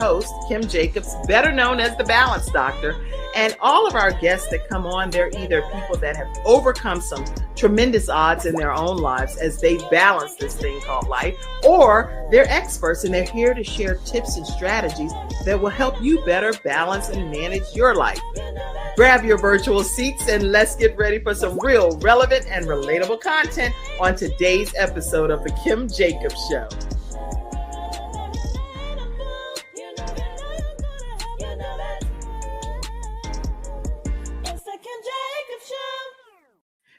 host, Kim Jacobs, better known as the Balance Doctor. And all of our guests that come on, they're either people that have overcome some tremendous odds in their own lives as they balance this thing called life, or they're experts and they're here to share tips and strategies that will help you better balance and manage your life. Grab your virtual seats and let's get ready for some real, relevant, and relatable content on today's episode of The Kim Jacobs Show.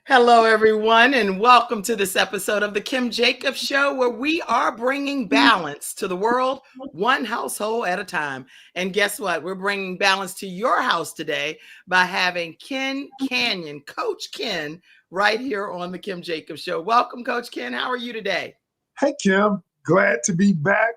Hello, everyone, and welcome to this episode of The Kim Jacobs Show, where we are bringing balance to the world, one household at a time. And guess what? We're bringing balance to your house today by having Ken Canyon, Coach Ken, right here on The Kim Jacobs Show. Welcome, Coach Ken. How are you today? Hey, Kim. Glad to be back.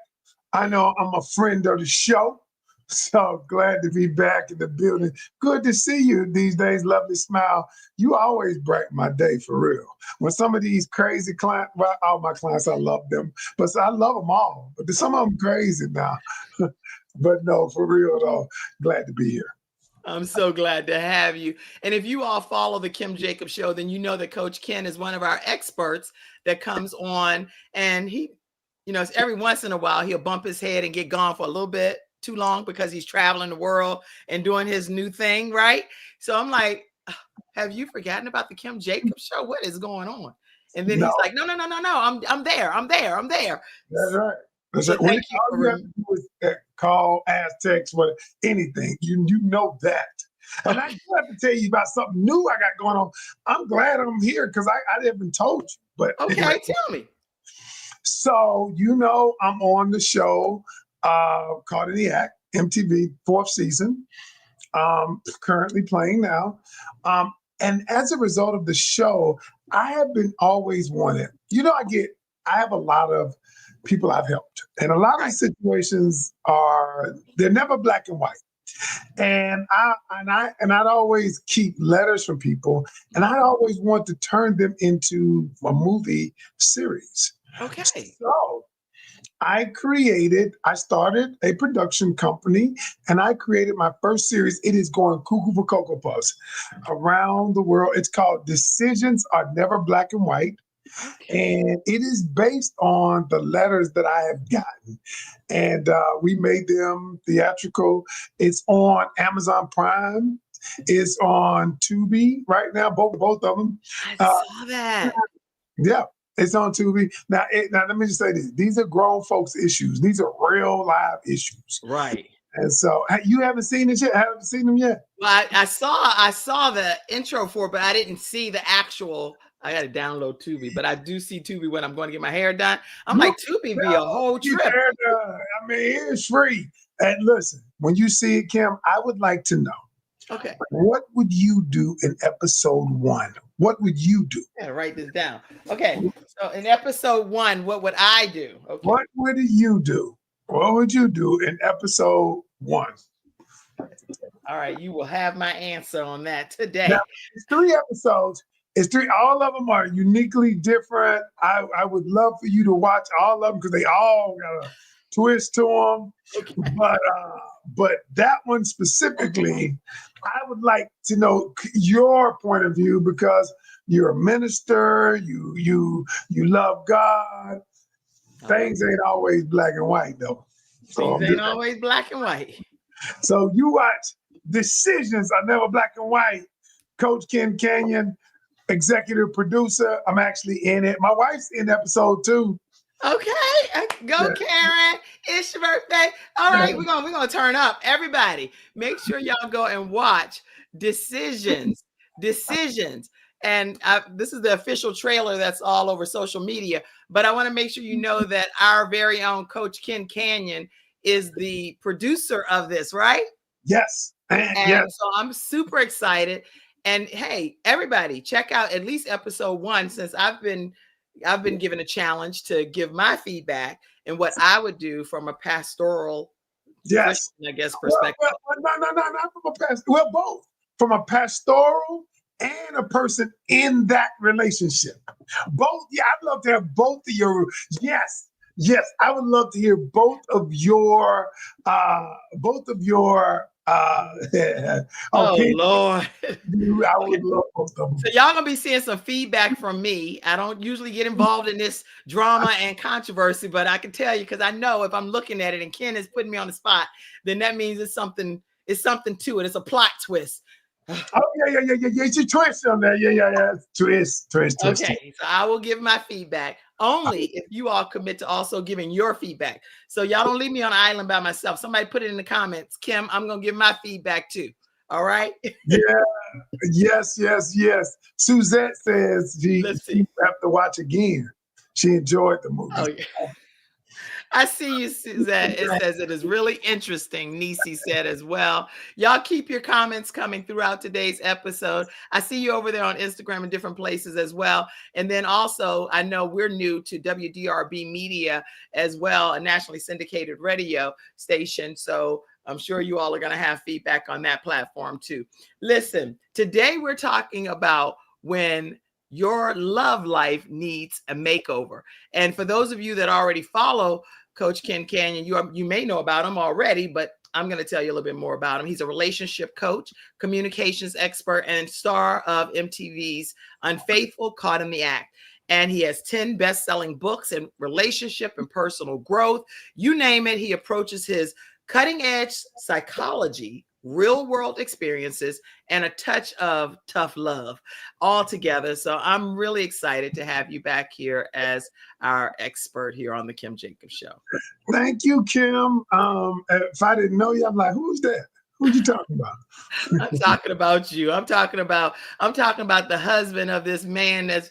I know I'm a friend of the show. So glad to be back in the building. Good to see you these days. Lovely smile. You always brighten my day, for real. When some of these crazy clients, well, all my clients, I love them, but I love them all. But some of them crazy now. But no, for real though, glad to be here. I'm so glad to have you. And if you all follow the Kim Jacobs Show, then you know that Coach Ken is one of our experts that comes on, and he, every once in a while he'll bump his head and get gone for a little bit too long because he's traveling the world and doing his new thing, right? So I'm like, have you forgotten about the Kim Jacobs Show? What is going on? And then he's like, no, I'm there. That's right. That's So right. When all you have to do is call, ask, text, what anything. You know that. And I do have to tell you about something new I got going on. I'm glad I'm here because I haven't told you. But okay, anyway. Tell me. So I'm on the show called In the Act, MTV, 4th season, currently playing now. And as a result of the show, I have been always wanted. I have a lot of people I've helped. And a lot of the situations they're never black and white. And I'd always keep letters from people, and I'd always want to turn them into a movie series. Okay. So I started a production company, and I created my first series. It is going cuckoo for Cocoa Puffs around the world. It's called Decisions Are Never Black and White. And it is based on the letters that I have gotten. And we made them theatrical. It's on Amazon Prime. It's on Tubi right now, both of them. I saw that. Yeah. It's on Tubi. Now, let me just say this. These are grown folks' issues. These are real live issues. Right. And so you haven't seen it yet? Haven't seen them yet? Well, I saw the intro for it, but I didn't see the actual. I got to download Tubi, but I do see Tubi when I'm going to get my hair done. I'm like, Tubi be a whole trip. I mean, it's free. And listen, when you see it, Kim, I would like to know. Okay. What would you do in episode 1? What would you do? I gotta write this down. Okay. So in episode 1, what would I do? Okay. What would you do? What would you do in episode 1? All right. You will have my answer on that today. Now, it's 3 episodes. All of them are uniquely different. I would love for you to watch all of them because they all got a twist to them. Okay. But that one specifically, I would like to know your point of view because you're a minister, you love God. Things ain't always black and white though. Things ain't always black and white. So you watch Decisions Are Never Black and White. Coach Ken Canyon, executive producer. I'm actually in it. My wife's in episode 2. Okay, go Karen. It's your birthday. All right, we're gonna turn up. Everybody, make sure y'all go and watch Decisions. And this is the official trailer that's all over social media. But I want to make sure you know that our very own Coach Ken Canyon is the producer of this, right? Yes. And so I'm super excited. And hey, everybody, check out at least episode 1 since I've been given a challenge to give my feedback and what I would do from a pastoral, I guess, perspective. Not from a pastoral. Well, both from a pastoral and a person in that relationship. Both. Yeah, I'd love to have both of your. Yes, Yes, I would love to hear both of your Oh opinions. Lord. I Okay. would love both of them. So y'all gonna be seeing some feedback from me. I don't usually get involved in this drama and controversy, but I can tell you because I know if I'm looking at it and Ken is putting me on the spot, then that means it's something to it. It's a plot twist. Oh yeah. It's a twist on that. Yeah. Twist. Okay, so I will give my feedback only if you all commit to also giving your feedback. So y'all don't leave me on an island by myself. Somebody put it in the comments. Kim, I'm gonna give my feedback too. All right. Yeah. Yes. Suzette says Let's she see. have to watch again. She enjoyed the movie. Oh yeah. I see you, Suzette. It says it is really interesting, Nisi said as well. Y'all keep your comments coming throughout today's episode. I see you over there on Instagram and different places as well. And then also, I know we're new to WDRB Media as well, a nationally syndicated radio station. So I'm sure you all are going to have feedback on that platform too. Listen, today we're talking about when your love life needs a makeover. And for those of you that already follow Coach Ken Canyon, you may know about him already, but I'm going to tell you a little bit more about him. He's a relationship coach, communications expert, and star of MTV's Unfaithful, Caught in the Act. And he has 10 best-selling books in relationship and personal growth. You name it, he approaches his cutting-edge psychology, real-world experiences, and a touch of tough love all together. So I'm really excited to have you back here as our expert here on the Kim Jacobs Show. Thank you, Kim. If I didn't know you, I'm like, who's that? Who'd you talking about? I'm talking about you. I'm talking about the husband of this man that's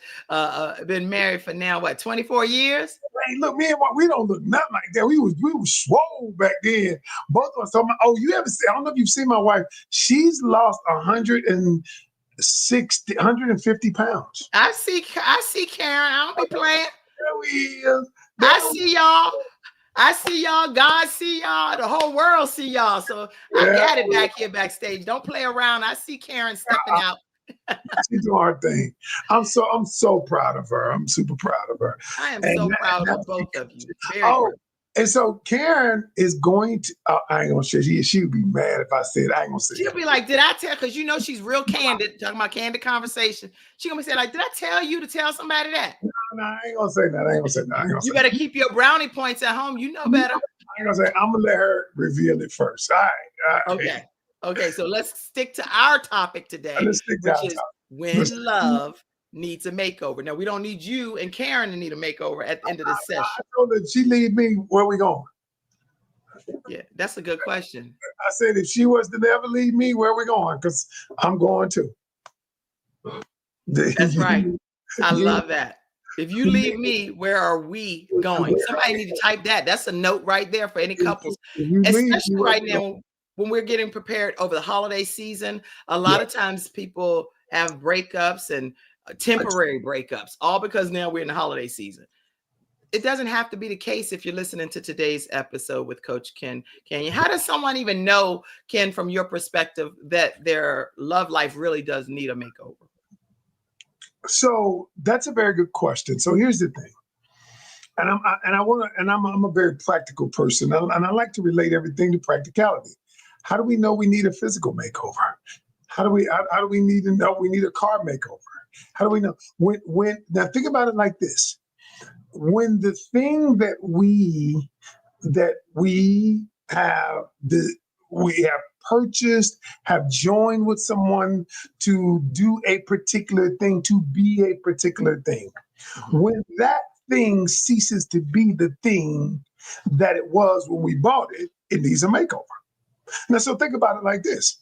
been married for now, what, 24 years? Hey, look, me and we don't look nothing like that. We was swole back then. Both of us. So you ever see? I don't know if you've seen my wife. She's lost 150 pounds. I see Karen. I don't be playing. There we is. I see y'all. God see y'all. The whole world see y'all. So I got it back here backstage. Don't play around. I see Karen stepping out. She's doing her thing. I'm so proud of her. I'm super proud of her. I am so proud of both of you. Very proud. And so Karen is going to. I ain't gonna say she would be mad if I said. I ain't gonna say. She'll be like, "Did I tell?" Because she's real candid. Talking about candid conversation. She gonna be saying like, "Did I tell you to tell somebody that?" No, I ain't gonna say that. You better keep your brownie points at home. You know better. I ain't gonna say. I'm gonna let her reveal it first. All right. Okay. So let's stick to our topic today, which is when love needs a makeover. Now we don't need you and Karen to need a makeover at the end of this session. I told her she leave me. Where we going? Yeah, that's a good question. I said if she was to never leave me, where we going? Because I'm going too. That's right. I love that. If you leave me, where are we going? Somebody need to type that. That's a note right there for any couples, especially right now when we're getting prepared over the holiday season. A lot of times people have breakups and temporary breakups, all because now we're in the holiday season. It doesn't have to be the case if you're listening to today's episode with Coach Ken Canyon. How does someone even know, Ken, from your perspective, that their love life really does need a makeover? So that's a very good question. So here's the thing, and I'm a very practical person, and I like to relate everything to practicality. How do we know we need a physical makeover? How do we need to know we need a car makeover? How do we know when now think about it like this? When the thing that we have purchased, have joined with someone to do a particular thing, to be a particular thing. When that thing ceases to be the thing that it was when we bought it, it needs a makeover. Now, so think about it like this.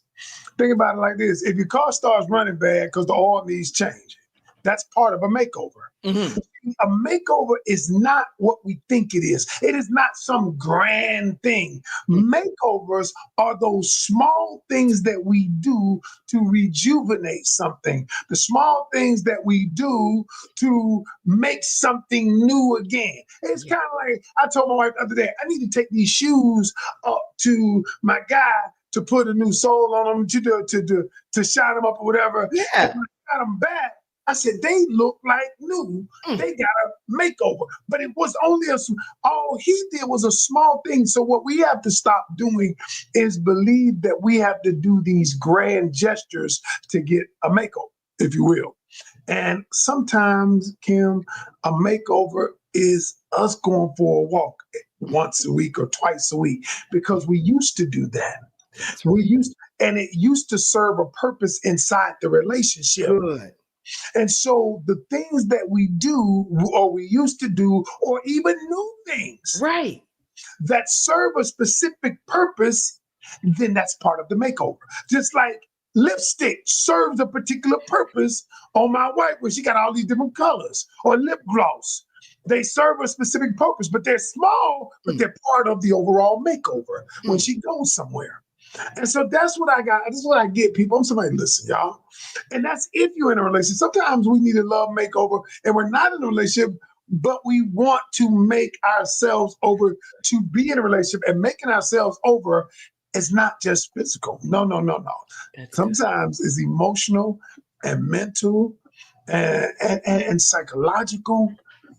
If your car starts running bad because the oil needs changing, that's part of a makeover. Mm-hmm. A makeover is not what we think it is. It is not some grand thing. Makeovers are those small things that we do to rejuvenate something, the small things that we do to make something new again. It's kind of like I told my wife the other day, I need to take these shoes up to my guy to put a new sole on them, to shine them up or whatever. Yeah. And when I got them back, I said, they look like new. Mm. They got a makeover. But it was only all he did was a small thing. So what we have to stop doing is believe that we have to do these grand gestures to get a makeover, if you will. And sometimes, Kim, a makeover is us going for a walk once a week or twice a week because we used to do that. That's right. We used, and it used to serve a purpose inside the relationship. Good. And so the things that we do or we used to do, or even new things Right. that serve a specific purpose, then that's part of the makeover. Just like lipstick serves a particular purpose on my wife where she got all these different colors, or lip gloss. They serve a specific purpose, but they're small, but they're part of the overall makeover when she goes somewhere. And so that's what I got. That's what I get, people. I'm somebody, listen, y'all. And that's if you're in a relationship. Sometimes we need a love makeover and we're not in a relationship, but we want to make ourselves over to be in a relationship, and making ourselves over is not just physical. No, no, no, no. That's good. Sometimes it's emotional and mental and psychological,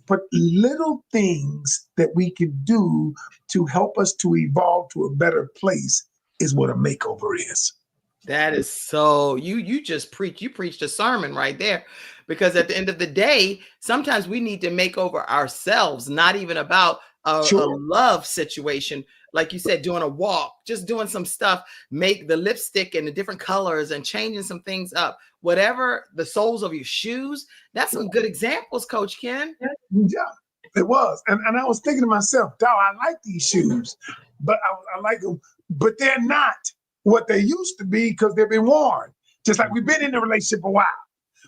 but little things that we can do to help us to evolve to a better place is what a makeover is. That is so you just preached a sermon right there, because at the end of the day, sometimes we need to make over ourselves, not even about a Sure. love situation. Like you said, doing a walk, just doing some stuff, make the lipstick and the different colors and changing some things up. Whatever the soles of your shoes, that's some good examples, Coach Ken. Yeah, it was. And I was thinking to myself, dog, I like these shoes, but I like them, but they're not what they used to be because they've been worn. Just like we've been in a relationship a while.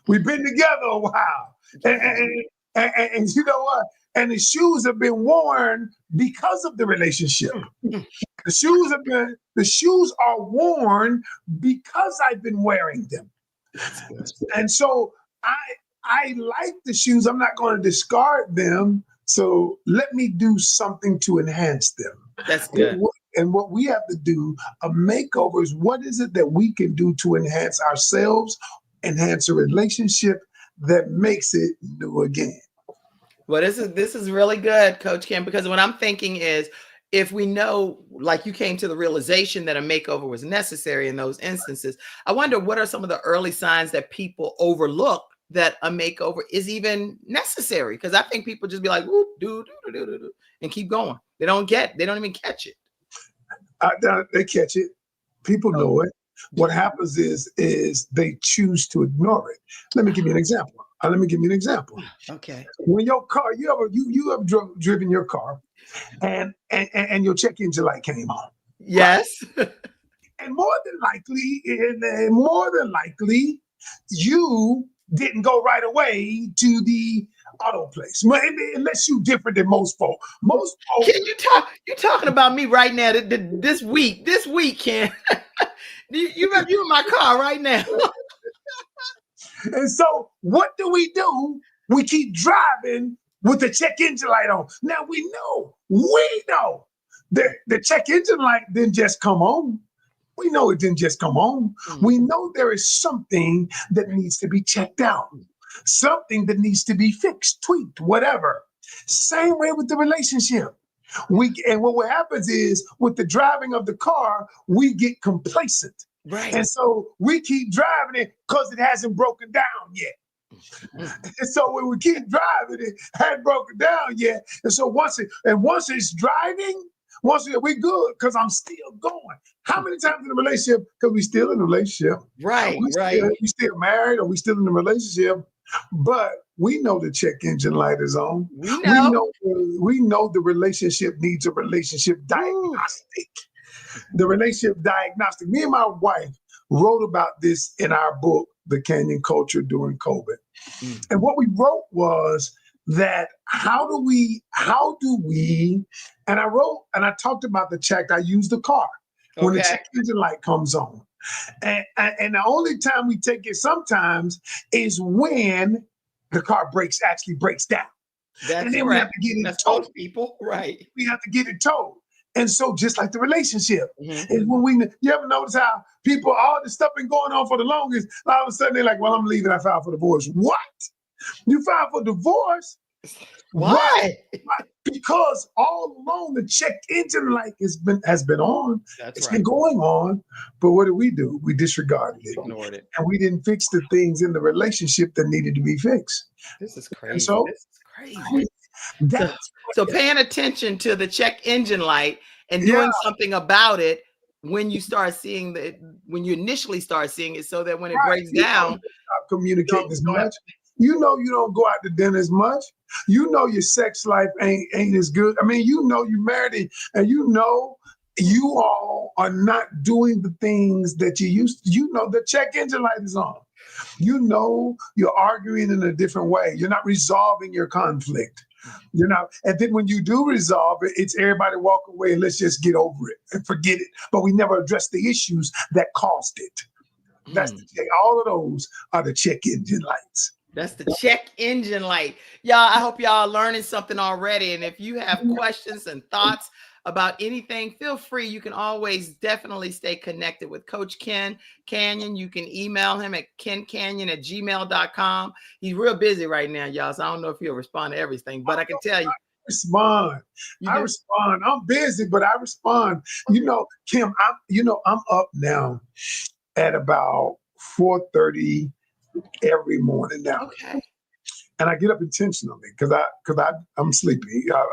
We've been together a while. And you know what? And the shoes have been worn because of the relationship. The shoes are worn because I've been wearing them. And so I like the shoes. I'm not going to discard them. So let me do something to enhance them. That's good. And what we have to do, a makeover, is what is it that we can do to enhance ourselves, enhance a relationship that makes it new again. Well, this is really good, Coach Ken, because what I'm thinking is, if we know, like you came to the realization that a makeover was necessary in those instances, I wonder what are some of the early signs that people overlook that a makeover is even necessary? Because I think people just be like, whoop, do, and keep going. They don't even catch it. They catch it. People know it. What happens is they choose to ignore it. Let me give you an example. Okay. When your car, you ever driven your car, and your check engine light came on. Yes. Right? And more than likely, you didn't go right away to the auto place, unless you different than most folk. Most folk. Can you talking about me right now? This week, Ken. you in my car right now. And so what do? We keep driving with the check engine light on. Now we know that the check engine light didn't just come on. We know it didn't just come on. We know there is something that needs to be checked out, something that needs to be fixed, tweaked, whatever. Same way with the relationship. And what happens is, with the driving of the car, we get complacent. Right. And so we keep driving it because it hasn't broken down yet. And so when we keep driving, it hadn't broken down yet. And so once it's driving, we good because I'm still going. How many times in a relationship, because we still in a relationship, right? We still married, or we still in a relationship, but we know the check engine light is on. We know the relationship needs a relationship diagnostic. The relationship diagnostic. Me and my wife wrote about this in our book, The Canyon Culture During COVID. And what we wrote was that how do we, and I talked about the check. I use the car when the check engine light comes on. And the only time we take it sometimes is when the car actually breaks down. That's and then correct. We have to get it towed. People, right? We have to get it towed. And so just like the relationship, Mhm. is when you ever notice how people, all this stuff been going on for the longest, all of a sudden they're like, well, I'm leaving, I filed for divorce. What? You filed for divorce? Why? Why? Why? Because all along the check engine light has been on. That's It's right. been going on. But what did? We disregarded it. Ignored it. And we didn't fix the things in the relationship that needed to be fixed. This is And crazy. so This is crazy. So, that's so paying attention to the check engine light and yeah, doing something about it when you start seeing when you initially start seeing it, so that when it right. breaks down, Stop you communicating as don't have much. You know you don't go out to dinner as much. You know your sex life ain't as good. I mean, you know you married and you know you all are not doing the things that you used to. You know the check engine light is on. You know you're arguing in a different way. You're not resolving your conflict. You're not, and then when you do resolve it, it's everybody walk away and let's just get over it and forget it. But we never address the issues that caused it. That's all of those are the check engine lights. That's the check engine light. Y'all, I hope y'all are learning something already. And if you have questions and thoughts about anything, feel free. You can always definitely stay connected with Coach Ken Canyon. You can email him at kencanyon@gmail.com. He's real busy right now, y'all, so I don't know if he'll respond to everything, but I can tell you. Respond. I respond. I'm busy, but I respond. You know, Kim, I'm up now at about 4:30 every morning now. Okay. And I get up intentionally because I'm sleepy. I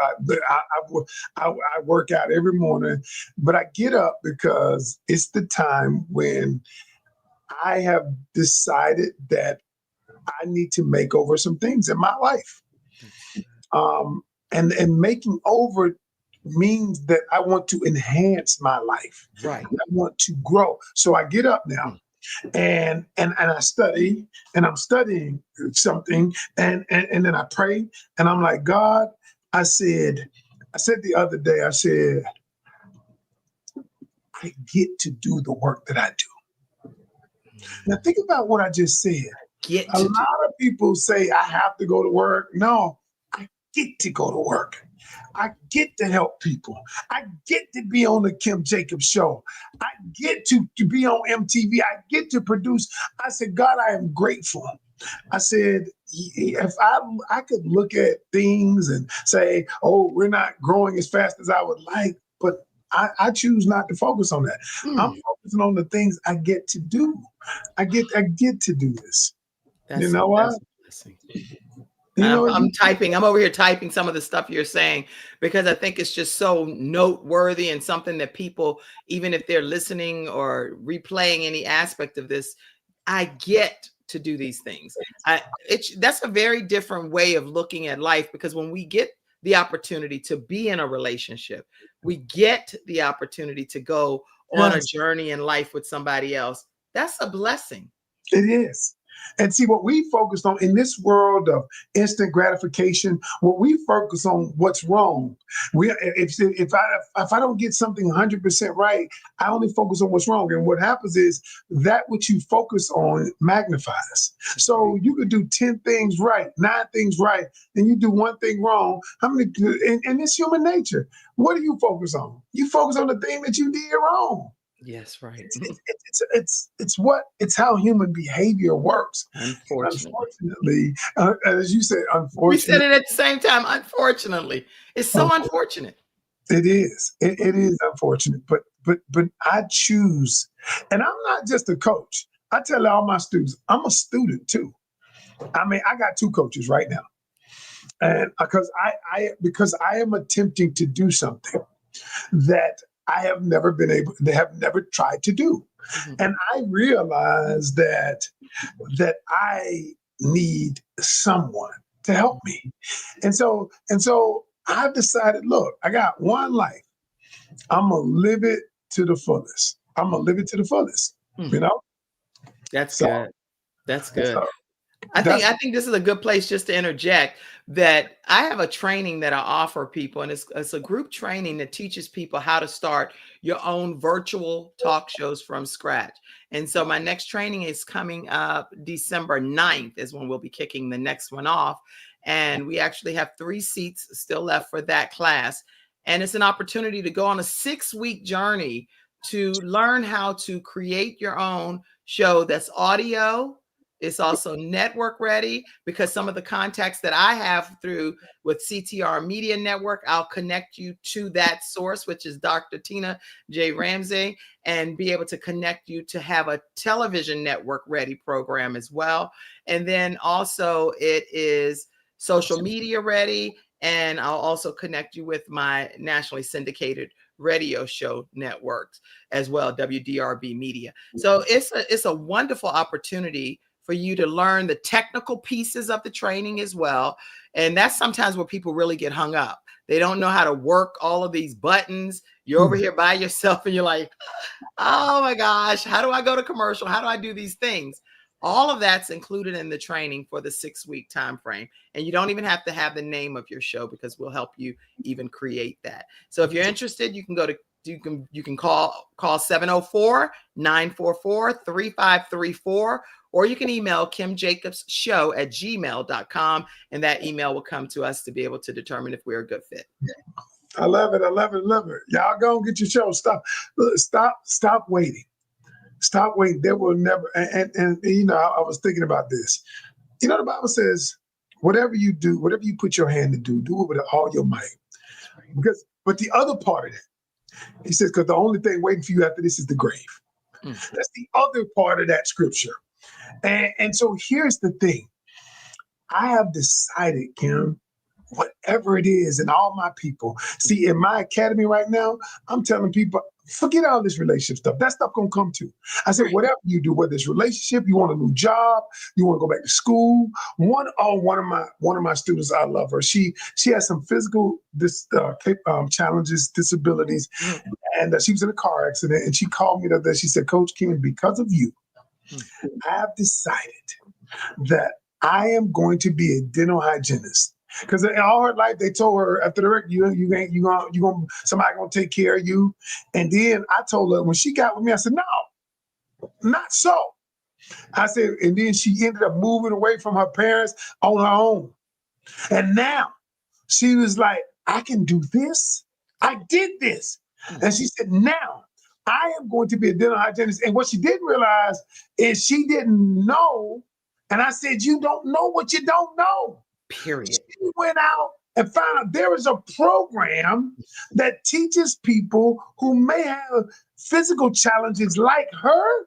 work out every morning, but I get up because it's the time when I have decided that I need to make over some things in my life. And making over means that I want to enhance my life. Right. I want to grow. So I get up now and I study, and I'm studying something, and then I pray, and I'm like, God, I said the other day, I said, I get to do the work that I do. Now think about what I just said. A lot of people say I have to go to work. No, I get to go to work. I get to help people. I get to be on the Kim Jacobs show. I get to be on MTV. I get to produce. I said, God, I am grateful. I said, if I could look at things and say, oh, we're not growing as fast as I would like, but I choose not to focus on that. I'm focusing on the things I get to do. I get to do this. You know what? I'm typing. I'm over here typing some of the stuff you're saying because I think it's just so noteworthy and something that people, even if they're listening or replaying any aspect of this, I get to do these things. That's a very different way of looking at life, because when we get the opportunity to be in a relationship, we get the opportunity to go on a journey in life with somebody else. That's a blessing. It is. And see, what we focused on in this world of instant gratification, what we focus on what's wrong. If I don't get something 100% right, I only focus on what's wrong. And what happens is that what you focus on magnifies. So you could do 10 things right, 9 things right, and you do one thing wrong. How many? And it's human nature. What do you focus on? You focus on the thing that you did wrong. Yes, right. It's how human behavior works. Unfortunately, as you said, unfortunately, we said it at the same time. Unfortunately, it's so unfortunate. It is. It is unfortunate, but I choose, and I'm not just a coach. I tell all my students, I'm a student too. I mean, I got 2 coaches right now, and because I am attempting to do something that I have never been able, they have never tried to do. And I realize that I need someone to help me. And so I've decided, look, I got one life. I'm gonna live it to the fullest. You know? That's good. That's good. I think this is a good place just to interject that I have a training that I offer people, and it's a group training that teaches people how to start your own virtual talk shows from scratch. And so my next training is coming up December 9th is when we'll be kicking the next one off. And we actually have 3 seats still left for that class. And it's an opportunity to go on a 6-week journey to learn how to create your own show that's audio. It's also network ready, because some of the contacts that I have through with CTR Media Network, I'll connect you to that source, which is Dr. Tina J. Ramsey, and be able to connect you to have a television network ready program as well. And then also it is social media ready. And I'll also connect you with my nationally syndicated radio show networks as well, WDRB Media. So it's a wonderful opportunity for you to learn the technical pieces of the training as well. And that's sometimes where people really get hung up. They don't know how to work all of these buttons. You're over here by yourself and you're like, oh my gosh, how do I go to commercial? How do I do these things? All of that's included in the training for the 6-week time frame. And you don't even have to have the name of your show, because we'll help you even create that. So if you're interested, you can go to you can call 704-944-3534, or you can email kimjacobsshow@gmail.com, and that email will come to us to be able to determine if we're a good fit. I love it. I love it. Love it. Y'all go and get your show. Stop waiting. Stop waiting. There will never, and you know, I was thinking about this. You know, the Bible says, whatever you do, whatever you put your hand to do it with all your might. But the other part of it, he says, because the only thing waiting for you after this is the grave. That's the other part of that scripture. And so here's the thing. I have decided, Kim, whatever it is, and all my people, see, in my academy right now, I'm telling people, forget all this relationship stuff. That stuff gonna come too. I said, whatever you do, whether it's relationship, you want a new job, you want to go back to school. One of my students, I love her. She has some physical challenges, disabilities, and she was in a car accident. And she called me the other day. She said, Coach Kim, because of you, I have decided that I am going to be a dental hygienist. Because in all her life, they told her after the wreck, somebody gonna take care of you. And then I told her when she got with me, I said, no, not so. I said, and then she ended up moving away from her parents on her own. And now she was like, I can do this. I did this. And she said, now I am going to be a dental hygienist. And what she didn't realize is she didn't know. And I said, you don't know what you don't know. Period. She went out and found out there is a program that teaches people who may have physical challenges like her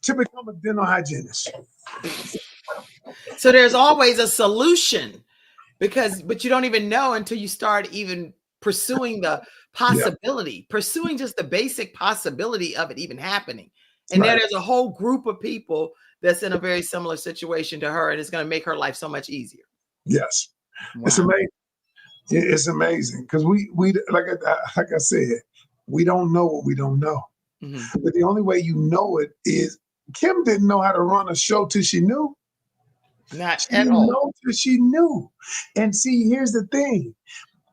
to become a dental hygienist. So there's always a solution, but you don't even know until you start even pursuing the possibility, pursuing just the basic possibility of it even happening. And then there's a whole group of people that's in a very similar situation to her, and it's going to make her life so much easier. Yes. Wow. It's amazing. It's amazing because we like I said, we don't know what we don't know. Mm-hmm. But the only way you know it is Kim didn't know how to run a show till she knew. Not at all. Till she knew. And see, here's the thing.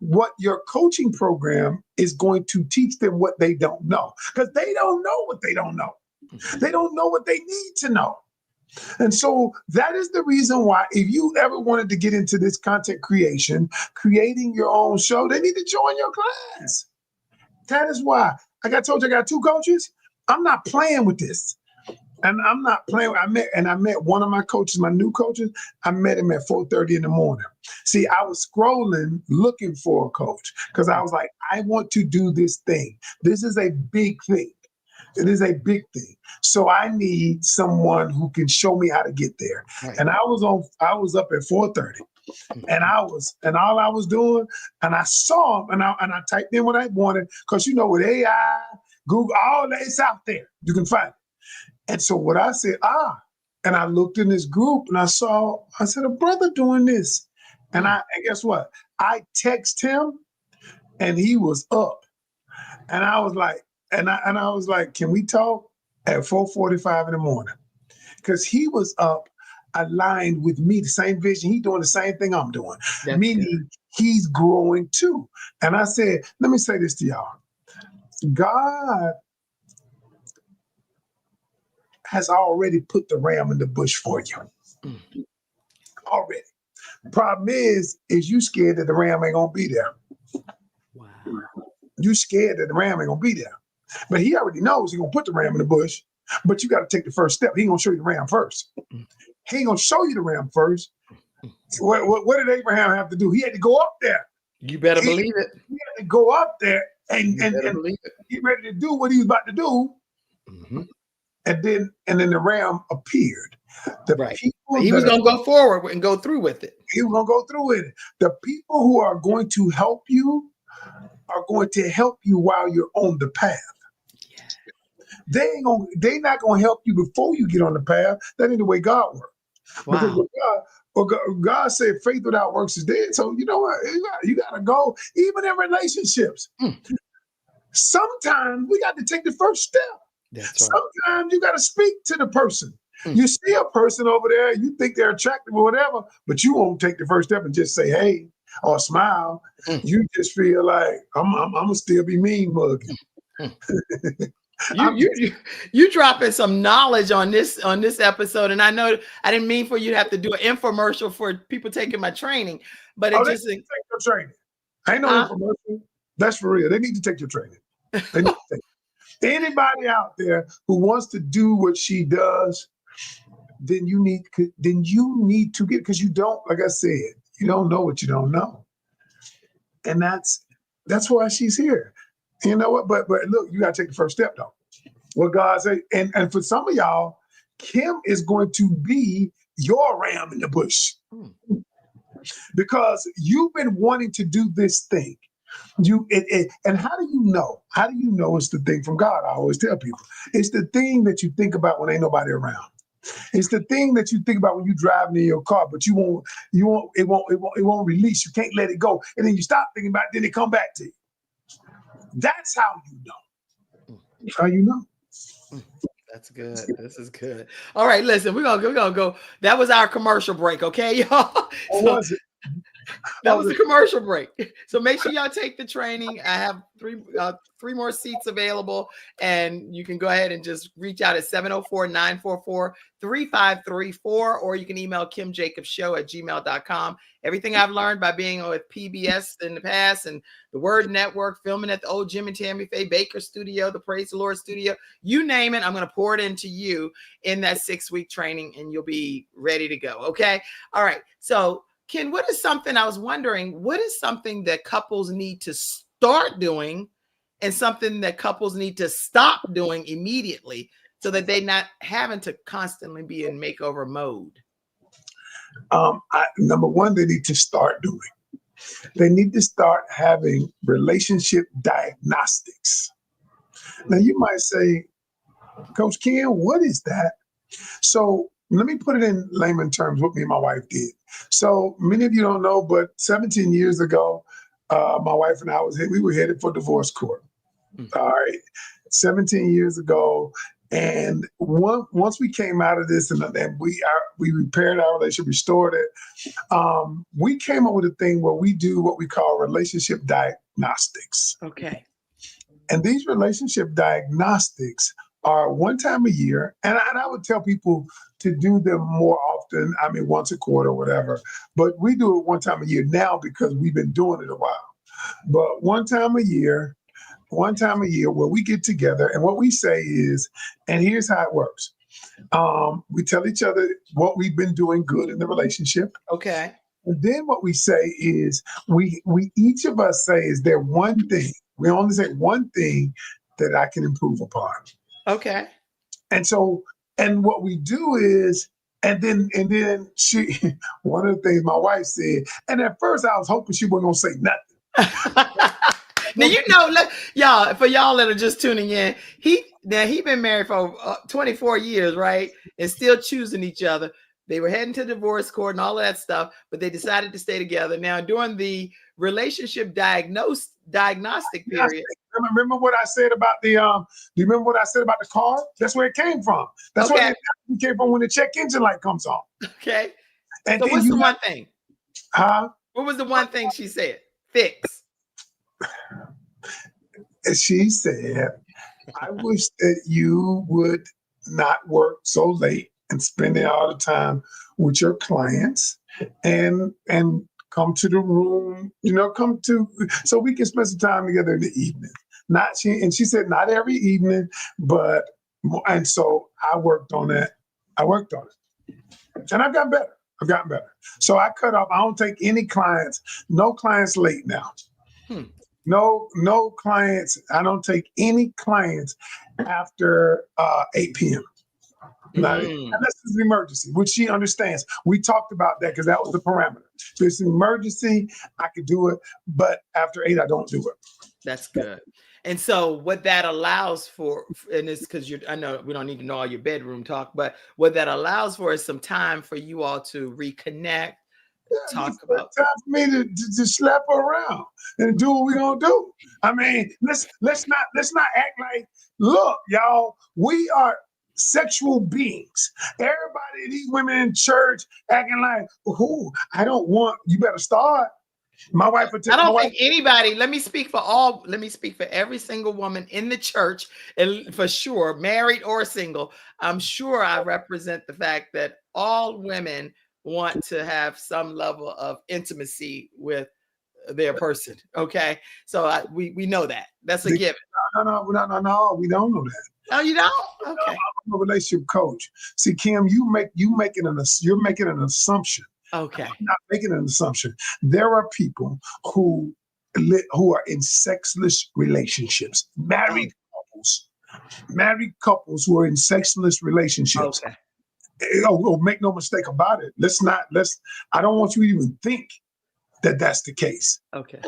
What your coaching program is going to teach them what they don't know, because they don't know what they don't know. Mm-hmm. They don't know what they need to know. And so that is the reason why, if you ever wanted to get into this content creation, creating your own show, they need to join your class. That is why. Like I told you, I got 2 coaches. I'm not playing with this. And I'm not playing. I met one of my coaches, my new coaches. I met him at 4:30 in the morning. See, I was scrolling looking for a coach because I was like, I want to do this thing. This is a big thing. It is a big thing. So I need someone who can show me how to get there. Right. And I was up at 4:30, and all I was doing, and I saw him, and I typed in what I wanted, because you know, with AI, Google, all that, it's out there. You can find it. And so what I said, and I looked in this group and I said, a brother doing this. And and guess what? I text him and he was up. And I was like, I was like, can we talk at 4:45 in the morning? Because he was up aligned with me, the same vision. He's doing the same thing I'm doing. That's meaning good. He's growing too. And I said, let me say this to y'all. God has already put the ram in the bush for you. Already. Problem is you scared that the ram ain't gonna be there. Wow. You scared that the ram ain't gonna be there. But he already knows he's gonna put the ram in the bush, but you got to take the first step. He ain't gonna show you the ram first. He ain't gonna show you the ram first. What did Abraham have to do? He had to go up there. You better believe it. He had to go up there and Believe it. get ready to do what he was about to do. Mm-hmm. And then the ram appeared. The Right. people He was going to go forward and go through with it. He was going to go through it. The people who are going to help you are going to help you while you're on the path. Yeah. They're not going to help you before you get on the path. That ain't the way God works. Wow. Because God said faith without works is dead. So you know what? You got to go, even in relationships. Sometimes we got to take the first step. That's right. Sometimes you got to speak to the person. You see a person over there, you think they're attractive or whatever, but you won't take the first step and just say, hey, or smile. You just feel like, I'm going to still be mean mugging. You dropping some knowledge on this episode, and I know I didn't mean for you to have to do an infomercial for people taking my training, but it just take your training. Ain't no infomercial. That's for real. They need to take your training. They need to take it. Anybody out there who wants to do what she does, then you need to get, because you don't, like I said, you don't know what you don't know, and that's why she's here. You know what? But look, you got to take the first step though. What God say, and for some of y'all, Kim is going to be your ram in the bush because you've been wanting to do this thing. And how do you know? How do you know it's the thing from God? I always tell people, it's the thing that you think about when ain't nobody around. It's the thing that you think about when you're driving in your car, but it won't release. You can't let it go. And then you stop thinking about it, then it come back to you. That's how you know. How you know. That's good. This is good. All right, listen, we're gonna go. That was our commercial break, okay, y'all? Was it? That was the commercial break. So make sure y'all take the training. I have three more seats available, and you can go ahead and just reach out at 704-944-3534, or you can email kimjacobshow@gmail.com. Everything I've learned by being with PBS in the past and the Word Network, filming at the old Jim and Tammy Faye Baker studio, the Praise the Lord studio, you name it, I'm going to pour it into you in that 6-week training, and you'll be ready to go. Okay. All right. So Ken, what is something that couples need to start doing and something that couples need to stop doing immediately so that they're not having to constantly be in makeover mode? Number one, they need to start doing. They need to start having relationship diagnostics. Now, you might say, Coach Ken, what is that? So let me put it in layman terms what me and my wife did. So many of you don't know, but 17 years ago, my wife and I we were headed for divorce court. All right, 17 years ago. And once we came out of this and we repaired our relationship, restored it, we came up with a thing where we do what we call relationship diagnostics. Okay. And these relationship diagnostics are one time a year. And I would tell people to do them more often. I mean, once a quarter or whatever. But we do it one time a year now because we've been doing it a while. But one time a year where we get together and what we say is, and here's how it works. We tell each other what we've been doing good in the relationship. Okay. And then what we say is we each of us say, is there one thing? We only say one thing that I can improve upon. Okay. And so, and what we do is, and then she, one of the things my wife said, and at first I was hoping she wasn't gonna say nothing. Now, you know, look, y'all, for y'all that are just tuning in, he been married for 24 years, right? And still choosing each other. They were heading to divorce court and all of that stuff, but they decided to stay together. Now, during the relationship diagnostic period. Remember what I said about the, do you remember what I said about the car? That's where it came from. That's where it came from when the check engine light comes on. Okay. And so what's the one thing? Huh? What was the one thing she said? Fix. She said, I wish that you would not work so late and spending all the time with your clients and come to the room, so we can spend some time together in the evening. She said not every evening, but and so I worked on that. I worked on it, and I've gotten better. I've gotten better. So I cut off. I don't take any clients. No clients late now. Hmm. No clients. I don't take any clients after 8 p.m. Not, unless it's an emergency, which she understands. We talked about that because that was the parameter. So it's an emergency, I could do it, but after 8, I don't do it. That's good. And so what that allows for, and it's because I know we don't need to know all your bedroom talk, but what that allows for is some time for you all to reconnect, talk about time for me to slap her around and do what we're gonna do. I mean, let's not act like, look, y'all, we are sexual beings. Everybody, these women in church acting like, who I don't want, you better start. My wife would I don't think anybody, let me speak for every single woman in the church, and for sure, married or single. I'm sure I represent the fact that all women want to have some level of intimacy with their person. Okay. So we know that. That's a given. No, we don't know that. Oh, you don't? Okay. I'm a relationship coach. See, Kim, you're making an assumption. Okay. I'm not making an assumption. There are people who are in sexless relationships, married couples who are in sexless relationships. Okay. Oh, make no mistake about it. I don't want you to even think that that's the case. Okay.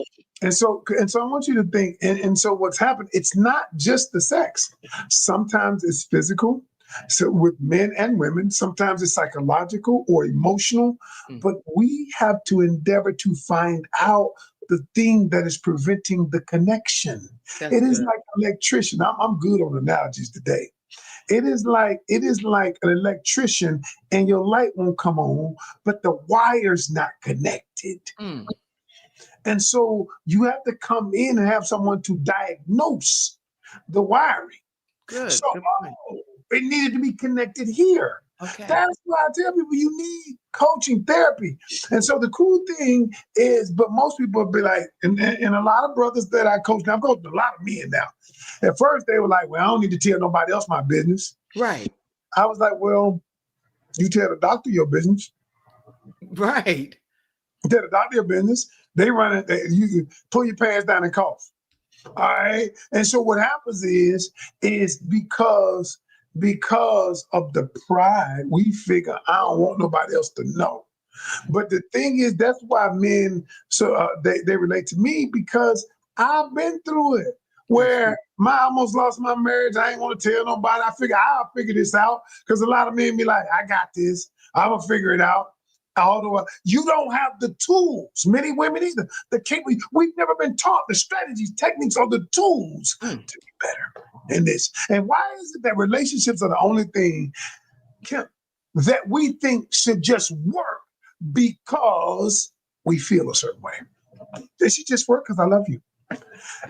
And so I want you to think, and so what's happened, it's not just the sex. Sometimes it's physical. So with men and women, sometimes it's psychological or emotional, but we have to endeavor to find out the thing that is preventing the connection. It is like an electrician. I'm good on analogies today. It is like an electrician and your light won't come on, but the wire's not connected. And so you have to come in and have someone to diagnose the wiring. Good. So it needed to be connected here. Okay. That's why I tell people you need coaching therapy. And so the cool thing is, but most people will be like, and a lot of brothers that I coach, now I'm coaching a lot of men now. At first they were like, well, I don't need to tell nobody else my business. Right. I was like, well, you tell the doctor your business. Right. You tell the doctor your business. They run it, you pull your pants down and cough. All right. And so what happens is because of the pride, we figure I don't want nobody else to know. But the thing is, that's why men they relate to me, because I've been through it. Where I almost lost my marriage. I ain't want to tell nobody. I figure I'll figure this out, because a lot of men be like, I got this. I'm gonna figure it out. Although you don't have the tools, many women either. We've never been taught the strategies, techniques, or the tools to be better in this. And why is it that relationships are the only thing, Kim, that we think should just work because we feel a certain way? They should just work because I love you.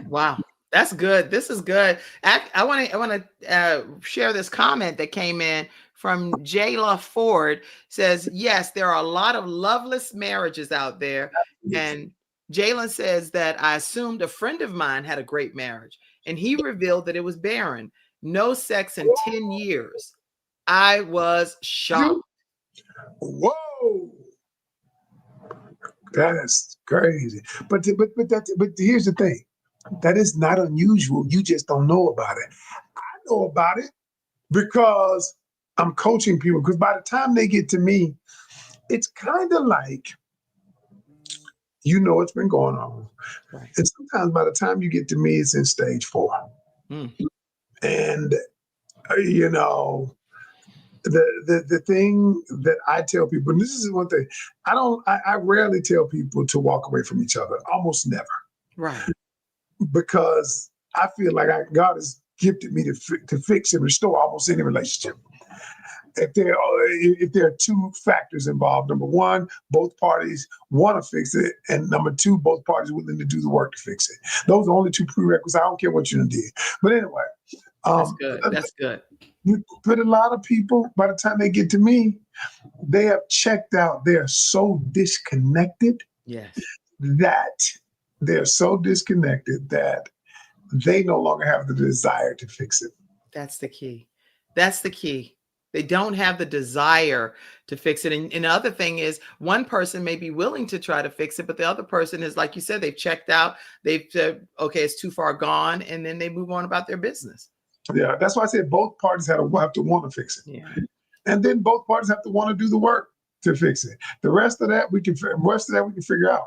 Wow. That's good. This is good. I want to share this comment that came in from Jayla Ford. Says, yes, there are a lot of loveless marriages out there. And Jalen says that I assumed a friend of mine had a great marriage, and he revealed that it was barren. No sex in 10 years. I was shocked. Whoa. That's crazy. But here's the thing. That is not unusual. You just don't know about it. I know about it because I'm coaching people, because by the time they get to me, it's kind of like, it's been going on. Right. And sometimes by the time you get to me, it's in stage 4. And, the thing that I tell people, and this is one thing, I rarely tell people to walk away from each other, almost never. Right. Because I feel like God has gifted me to fix and restore almost any relationship. If there are 2 factors involved, number 1, both parties want to fix it, and number 2, both parties willing to do the work to fix it. Those are only 2 prerequisites. I don't care what you did. But anyway, that's good. That's good. But a lot of people, by the time they get to me, they have checked out. They are so disconnected. Yes. that they're so disconnected that they no longer have the desire to fix it. That's the key. That's the key. They don't have the desire to fix it. And the other thing is, one person may be willing to try to fix it, but the other person is, like you said, they've checked out. They've said, okay, it's too far gone. And then they move on about their business. Yeah, that's why I said both parties have to want to fix it. Yeah. And then both parties have to want to do the work to fix it. The rest of that we can figure out.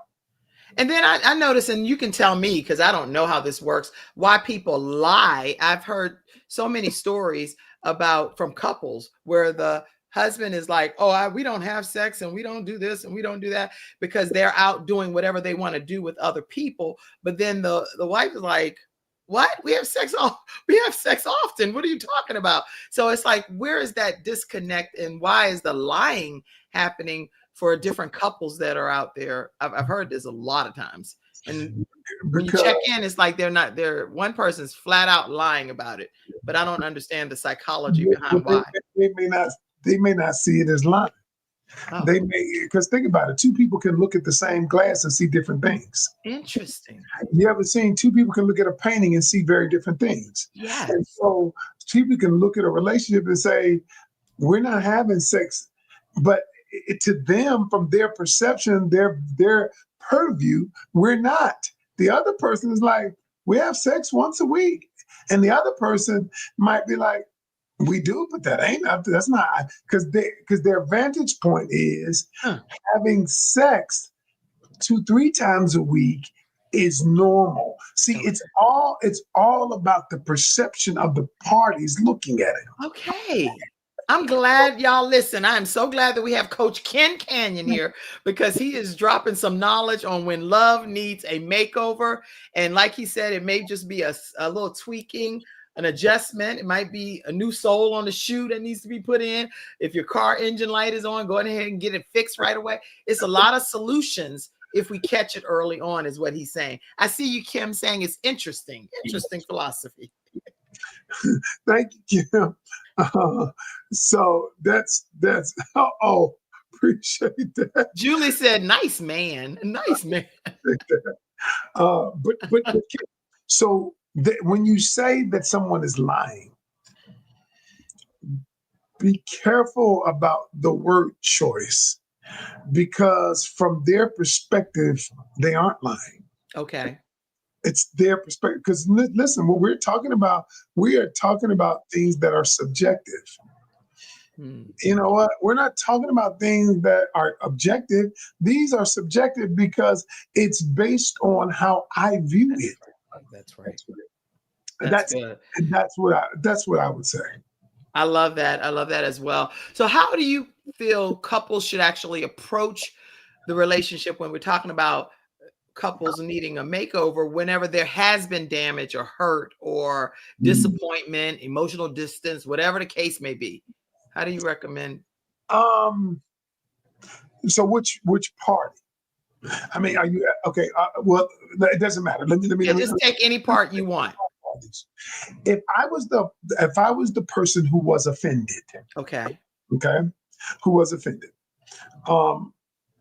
And then I notice, and you can tell me because I don't know how this works, why people lie. I've heard so many stories about from couples where the husband is like, oh, we don't have sex and we don't do this and we don't do that because they're out doing whatever they want to do with other people. But then the wife is like, what? We have sex often. What are you talking about? So it's like, where is that disconnect and why is the lying happening for different couples that are out there? I've heard this a lot of times. And when you check in, it's like they're one person's flat out lying about it, but I don't understand the psychology behind why. They may not see it as lying. Oh, They may, because think about it, two people can look at the same glass and see different things. interesting. You ever seen two people can look at a painting and see very different things? Yes. And so people can look at a relationship and say, we're not having sex, but to them, from their perception, their purview, we're not. The other person is like, we have sex once a week. And the other person might be like, we do, but that's not, because their vantage point is having sex 2-3 times a week is normal. See, Okay. it's all about the perception of the parties looking at it. Okay. I'm glad y'all listen. I'm so glad that we have Coach Ken Canyon here because he is dropping some knowledge on when love needs a makeover. And like he said, it may just be a little tweaking, an adjustment. It might be a new sole on the shoe that needs to be put in. If your car engine light is on, go ahead and get it fixed right away. It's a lot of solutions if we catch it early on, is what he's saying. I see you, Kim, saying it's interesting philosophy. Thank you, Kim. So that's appreciate that. Julie said, nice man. But so when you say that someone is lying, be careful about the word choice, because from their perspective, they aren't lying. Okay. It's their perspective. Because listen, what we are talking about things that are subjective. You know what? We're not talking about things that are objective. These are subjective because it's based on how I view it. That's right. That's good. That's what I would say. I love that. I love that as well. So how do you feel couples should actually approach the relationship when we're talking about couples needing a makeover whenever there has been damage or hurt or disappointment, emotional distance, whatever the case may be? How do you recommend? So which party? I mean, are you okay? Well, it doesn't matter. Let me just take any part you want. If I was the person who was offended, okay, who was offended,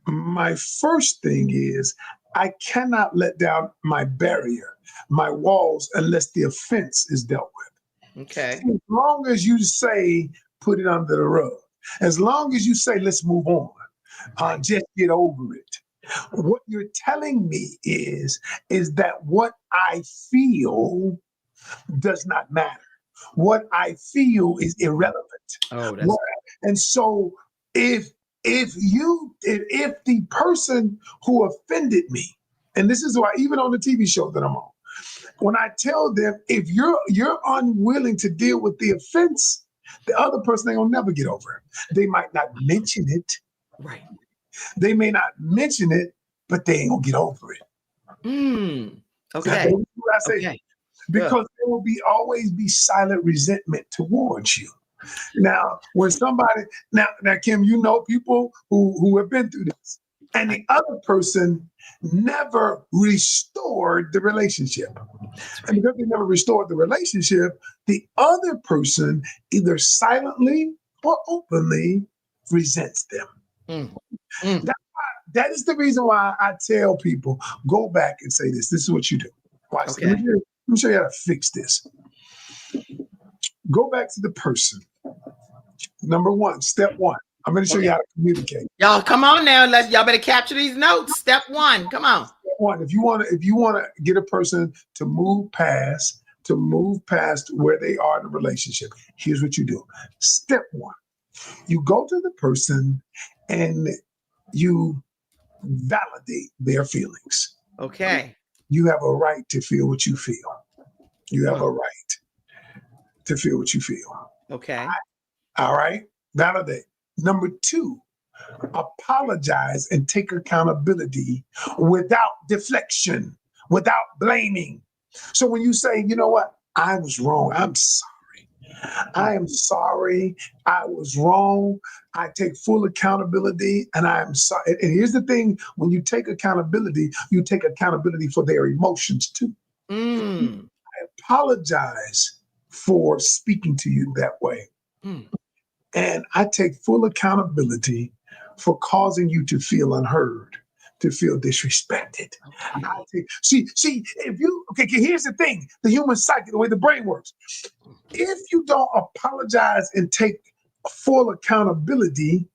my first thing is I cannot let down my barrier, my walls, unless the offense is dealt with. Okay. As long as you say, put it under the rug. As long as you say, let's move on, just get over it. What you're telling me is that what I feel does not matter. What I feel is irrelevant. Oh, that's and so if the person who offended me, and this is why even on the TV show that I'm on, when I tell them, if you're unwilling to deal with the offense, the other person ain't gonna never get over it. They might not mention it. Right. They may not mention it, but they ain't gonna get over it. Okay. What I say. Okay. Because there will always be silent resentment towards you. Now, when somebody now Kim, you know people who have been through this, and the other person never restored the relationship. And because they never restored the relationship, the other person either silently or openly resents them. that is the reason why I tell people, go back and say this. This is what you do. Watch this. Okay. Let me show you how to fix this. Go back to the person. Number one, step one. I'm going to show you how to communicate. Y'all, come on now. Y'all better capture these notes. Step one. Come on. Step one. If you want to get a person to move past where they are in a relationship, here's what you do. Step one. You go to the person and you validate their feelings. Okay. You have a right to feel what you feel. You have a right to feel what you feel. Okay. All right. Validate. Number two, apologize and take accountability without deflection, without blaming. So when you say, you know what, I was wrong, I'm sorry. I am sorry. I was wrong. I take full accountability and I am sorry. And here's the thing, when you take accountability for their emotions too. I apologize for speaking to you that way. And I take full accountability for causing you to feel unheard, to feel disrespected. Here's the thing, the human psyche, the way the brain works. If you don't apologize and take full accountability,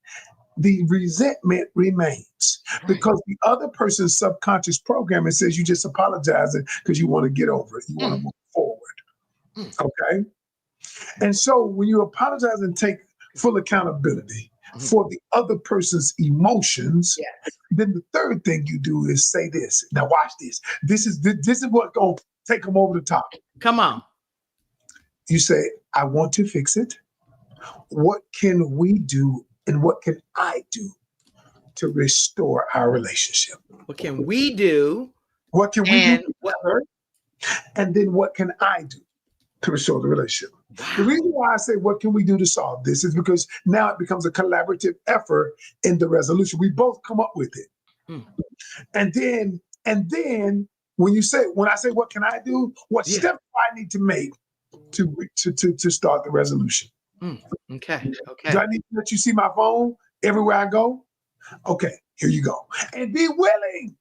the resentment remains because the other person's subconscious programming says you just apologizing because you want to get over it. You want to move forward. Okay. And so when you apologize and take full accountability for the other person's emotions, then the third thing you do is say this. Now watch this. This is what's going to take them over the top. Come on. You say, I want to fix it. What can we do and what can I do to restore our relationship? What can we do? What can we do together? And then what can I do to restore the relationship? Wow. The reason why I say what can we do to solve this is because now it becomes a collaborative effort in the resolution. We both come up with it. And then when I say what can I do, what steps do I need to make to start the resolution? Okay. Do I need to let you see my phone everywhere I go? Okay, here you go. And be willing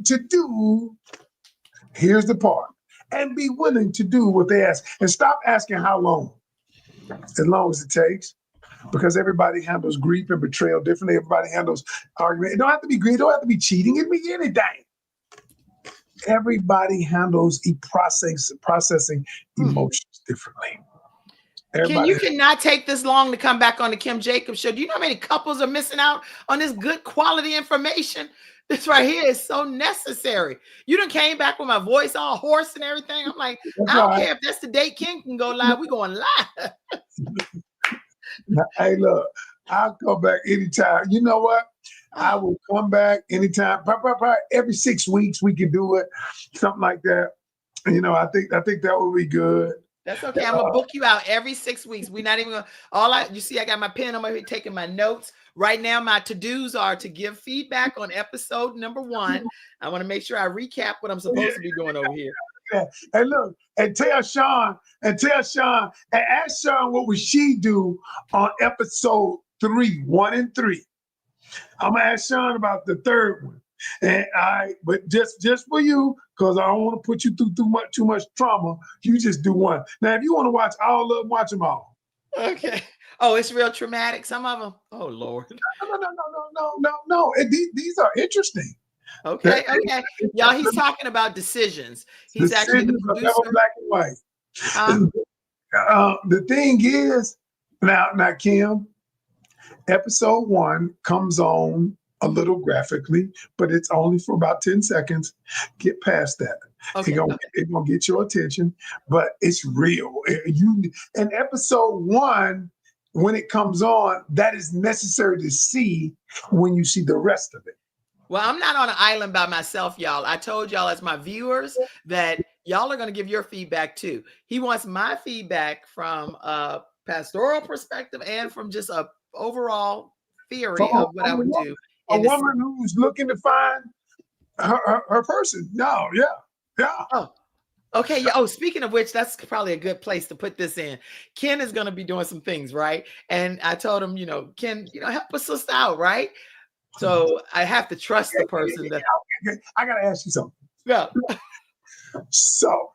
to do, here's the part, and be willing to do what they ask. And stop asking how long, as long as it takes, because everybody handles grief and betrayal differently. Everybody handles argument. It don't have to be grief, it don't have to be cheating, it can be anything. Everybody handles processing emotions differently. You cannot take this long to come back on the Kim Jacobs show. Do you know how many couples are missing out on this good quality information? This right here is so necessary. You done came back with my voice all hoarse and everything. I'm like, I don't care if that's the date Kim can go live. We going live. Hey, look, I'll come back anytime. You know what? I will come back anytime. Probably every 6 weeks we can do it, something like that. You know, I think that would be good. That's okay. I'm gonna book you out every 6 weeks. We're not even gonna. You see, I got my pen. I'm over here taking my notes right now. My to-dos are to give feedback on episode number 1. I want to make sure I recap what I'm supposed to be doing over here. Yeah. And look, and tell Sean, and ask Sean what would she do on episode 3, 1 and 3. I'm gonna ask Sean about the third one. And but just for you, because I don't want to put you through too much trauma. You just do one. Now, if you want to watch all of them, watch them all. Okay. Oh, it's real traumatic. Some of them. Oh Lord. No. These are interesting. Okay. Y'all, he's talking about decisions. He's actually the producer. Never black and white. The thing is, now, Kim, episode 1 comes on a little graphically, but it's only for about 10 seconds. Get past that. It's gonna get your attention, but it's real. And episode 1, when it comes on, that is necessary to see when you see the rest of it. Well, I'm not on an island by myself, y'all. I told y'all as my viewers that y'all are going to give your feedback too. He wants my feedback from a pastoral perspective and from just a overall theory of what I would do. A woman who's looking to find her person. No, yeah. Okay. Yeah. Oh, speaking of which, that's probably a good place to put this in. Ken is going to be doing some things, right? And I told him, Ken, help a sister out, right? So I have to trust the person that. Okay. I gotta ask you something. Yeah. So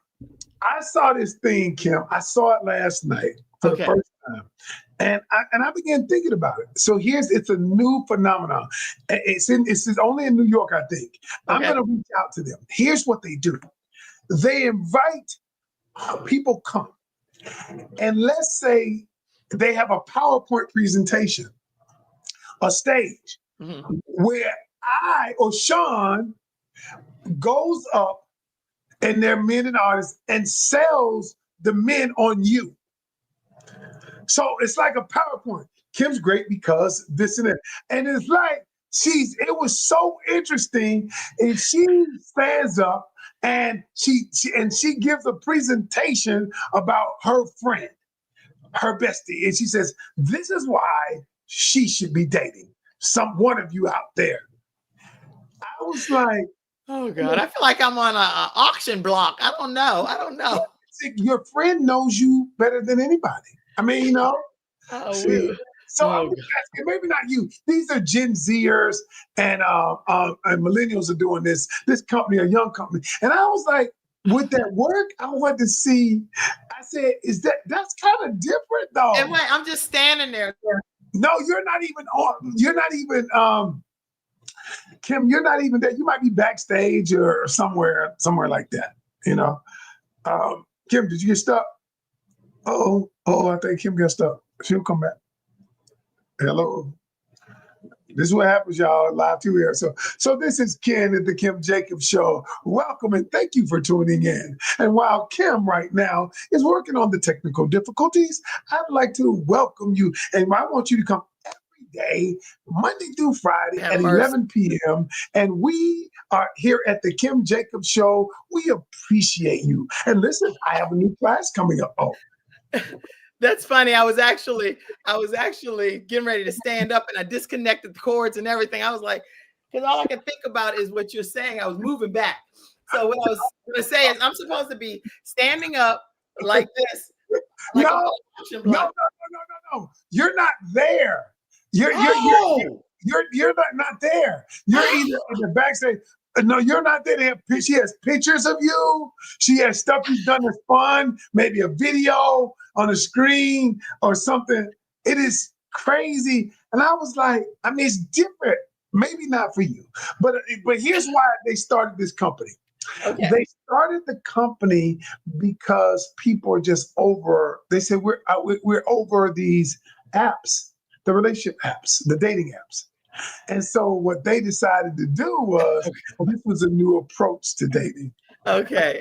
I saw this thing, Kim. I saw it last night for the Okay. first time. And I began thinking about it. So it's a new phenomenon. It's only in New York, I think. I'm Okay. gonna reach out to them. Here's what they do. They invite people come. And let's say they have a PowerPoint presentation, a stage, Mm-hmm. where I or Sean goes up and they're men and artists and sells the men on you. So it's like a PowerPoint. Kim's great because this and that. And it's like it was so interesting. And she stands up and she gives a presentation about her friend, her bestie. And she says, this is why she should be dating one of you out there. I was like, Oh God, I feel like I'm on a auction block. I don't know. your friend knows you better than anybody. I mean, Oh, see. So oh I'm just asking, maybe not you. These are Gen Zers and millennials are doing this company, a young company. And I was like, would that work? I wanted to see. I said, that's kind of different though. And wait, I'm just standing there. No, you're not even Kim, you're not even there. You might be backstage or somewhere like that, Kim, did you get stuck? I think Kim got stuck. She'll come back. Hello. This is what happens, y'all, live to here. So this is Ken at the Kim Jacobs Show. Welcome and thank you for tuning in. And while Kim right now is working on the technical difficulties, I'd like to welcome you. And I want you to come every day, Monday through Friday at 11 p.m. And we are here at the Kim Jacobs Show. We appreciate you. And listen, I have a new class coming up. Oh. That's funny. I was actually getting ready to stand up and I disconnected the cords and everything. I was like, because all I can think about is what you're saying. I was moving back. So what I was going to say is I'm supposed to be standing up like this. Like no. You're not there. You're not there. You're either in the backstage. No, you're not there. She has pictures of you. She has stuff you've done that's fun, maybe a video on a screen or something. It is crazy. And I was like, I mean, it's different. Maybe not for you. But here's why they started this company. Okay. They started the company because people are just over, they said, we're over these apps, the relationship apps, the dating apps. And so what they decided to do was, this was a new approach to dating. Okay.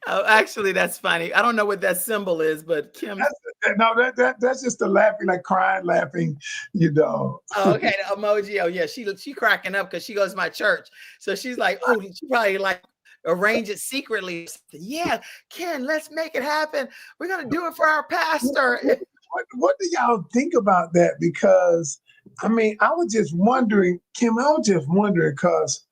Oh, actually, that's funny. I don't know what that symbol is, but Kim. That's just the laughing, like crying, laughing, Oh, okay, the emoji. Oh, yeah, she cracking up because she goes to my church. So she's like, oh, she probably like arrange it secretly. Yeah, Ken, let's make it happen. We're gonna do it for our pastor. What do y'all think about that? Because I mean, I was just wondering, Kim, because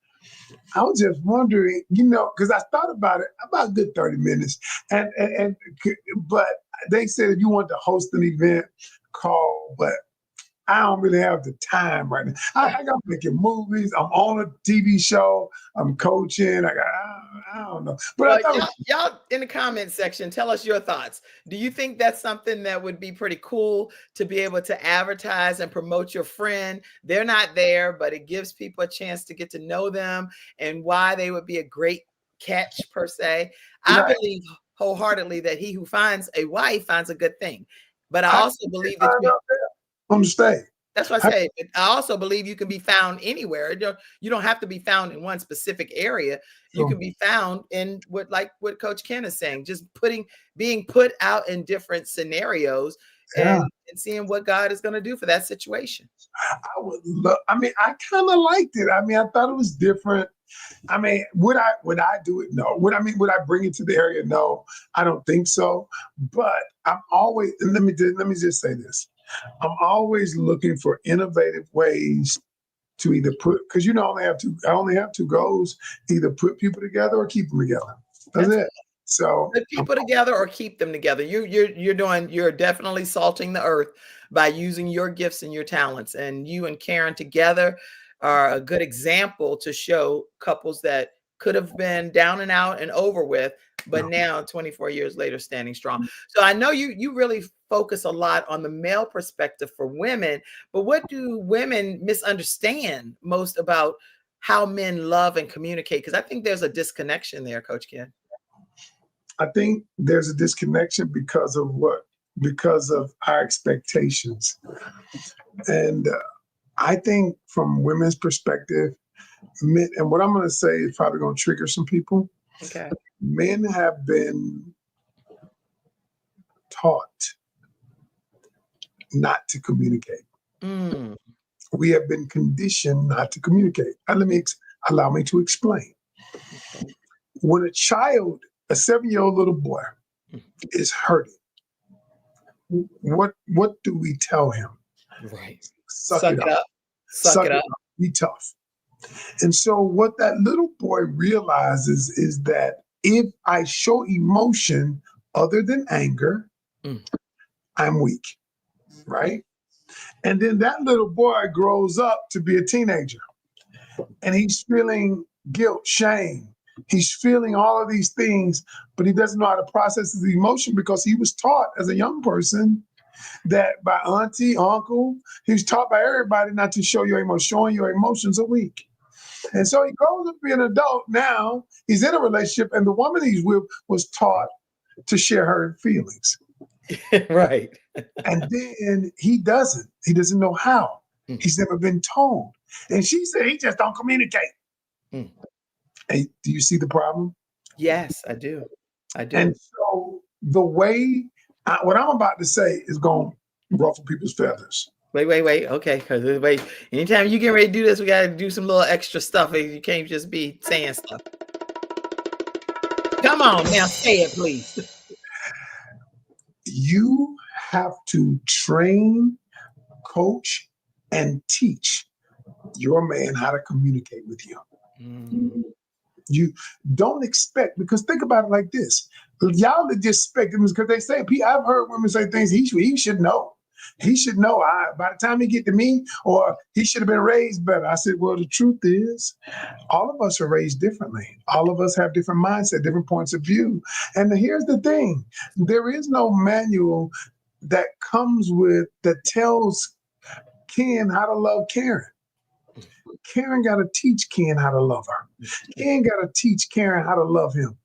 I thought about it about a good 30 minutes. But they said if you want to host an event, call, but I don't really have the time right now. I got making movies. I'm on a TV show. I'm coaching. I don't know. But y'all in the comment section, tell us your thoughts. Do you think that's something that would be pretty cool to be able to advertise and promote your friend? They're not there, but it gives people a chance to get to know them and why they would be a great catch per se. I believe wholeheartedly that he who finds a wife finds a good thing. But I also believe that on the stage. That's what I say. I also believe you can be found anywhere. You don't have to be found in one specific area. You can be found in what Coach Ken is saying, just being put out in different scenarios and seeing what God is going to do for that situation. I kind of liked it. I mean, I thought it was different. I mean, would I do it? No. Would I bring it to the area? No, I don't think so. But I'm always, and let me just say this. I'm always looking for innovative ways to either because I only have two goals, either put people together or keep them together. That's it. So Put people together or keep them together. You're definitely salting the earth by using your gifts and your talents. And you and Karen together are a good example to show couples that could have been down and out and over with, but now 24 years later, standing strong. So I know you really focus a lot on the male perspective for women, but what do women misunderstand most about how men love and communicate? Because I think there's a disconnection there, Coach Ken. I think there's a disconnection because of what? Because of our expectations. And I think from women's perspective, men, and what I'm going to say is probably going to trigger some people. Okay. Men have been taught not to communicate. Mm. We have been conditioned not to communicate. And allow me to explain. Okay. When a child, a 7-year-old little boy, is hurting, what do we tell him? Right. Suck it up. Suck it up. Be tough. And so what that little boy realizes is that if I show emotion other than anger, I'm weak, right? And then that little boy grows up to be a teenager, and he's feeling guilt, shame. He's feeling all of these things, but he doesn't know how to process his emotion because he was taught as a young person that by auntie, uncle, he was taught by everybody not to show your emotions. Showing your emotions are weak. And so he grows up to be an adult. Now he's in a relationship, and the woman he's with was taught to share her feelings. Right. And then he doesn't know how. He's never been told. And she said he just don't communicate. And do you see the problem? Yes, I do. And so the way, what I'm about to say is going to ruffle people's feathers. Wait. Okay, because wait. Anytime you get ready to do this, we got to do some little extra stuff. You can't just be saying stuff. Come on now, say it, please. You have to train, coach, and teach your man how to communicate with you. You don't expect, because think about it like this. Y'all that just expect him because they say, I've heard women say things he should know. He should know. By the time he get to me, or he should have been raised better. I said, well, the truth is, all of us are raised differently. All of us have different mindset, different points of view. And here's the thing. There is no manual that tells Ken how to love Karen. Karen got to teach Ken how to love her. Ken got to teach Karen how to love him.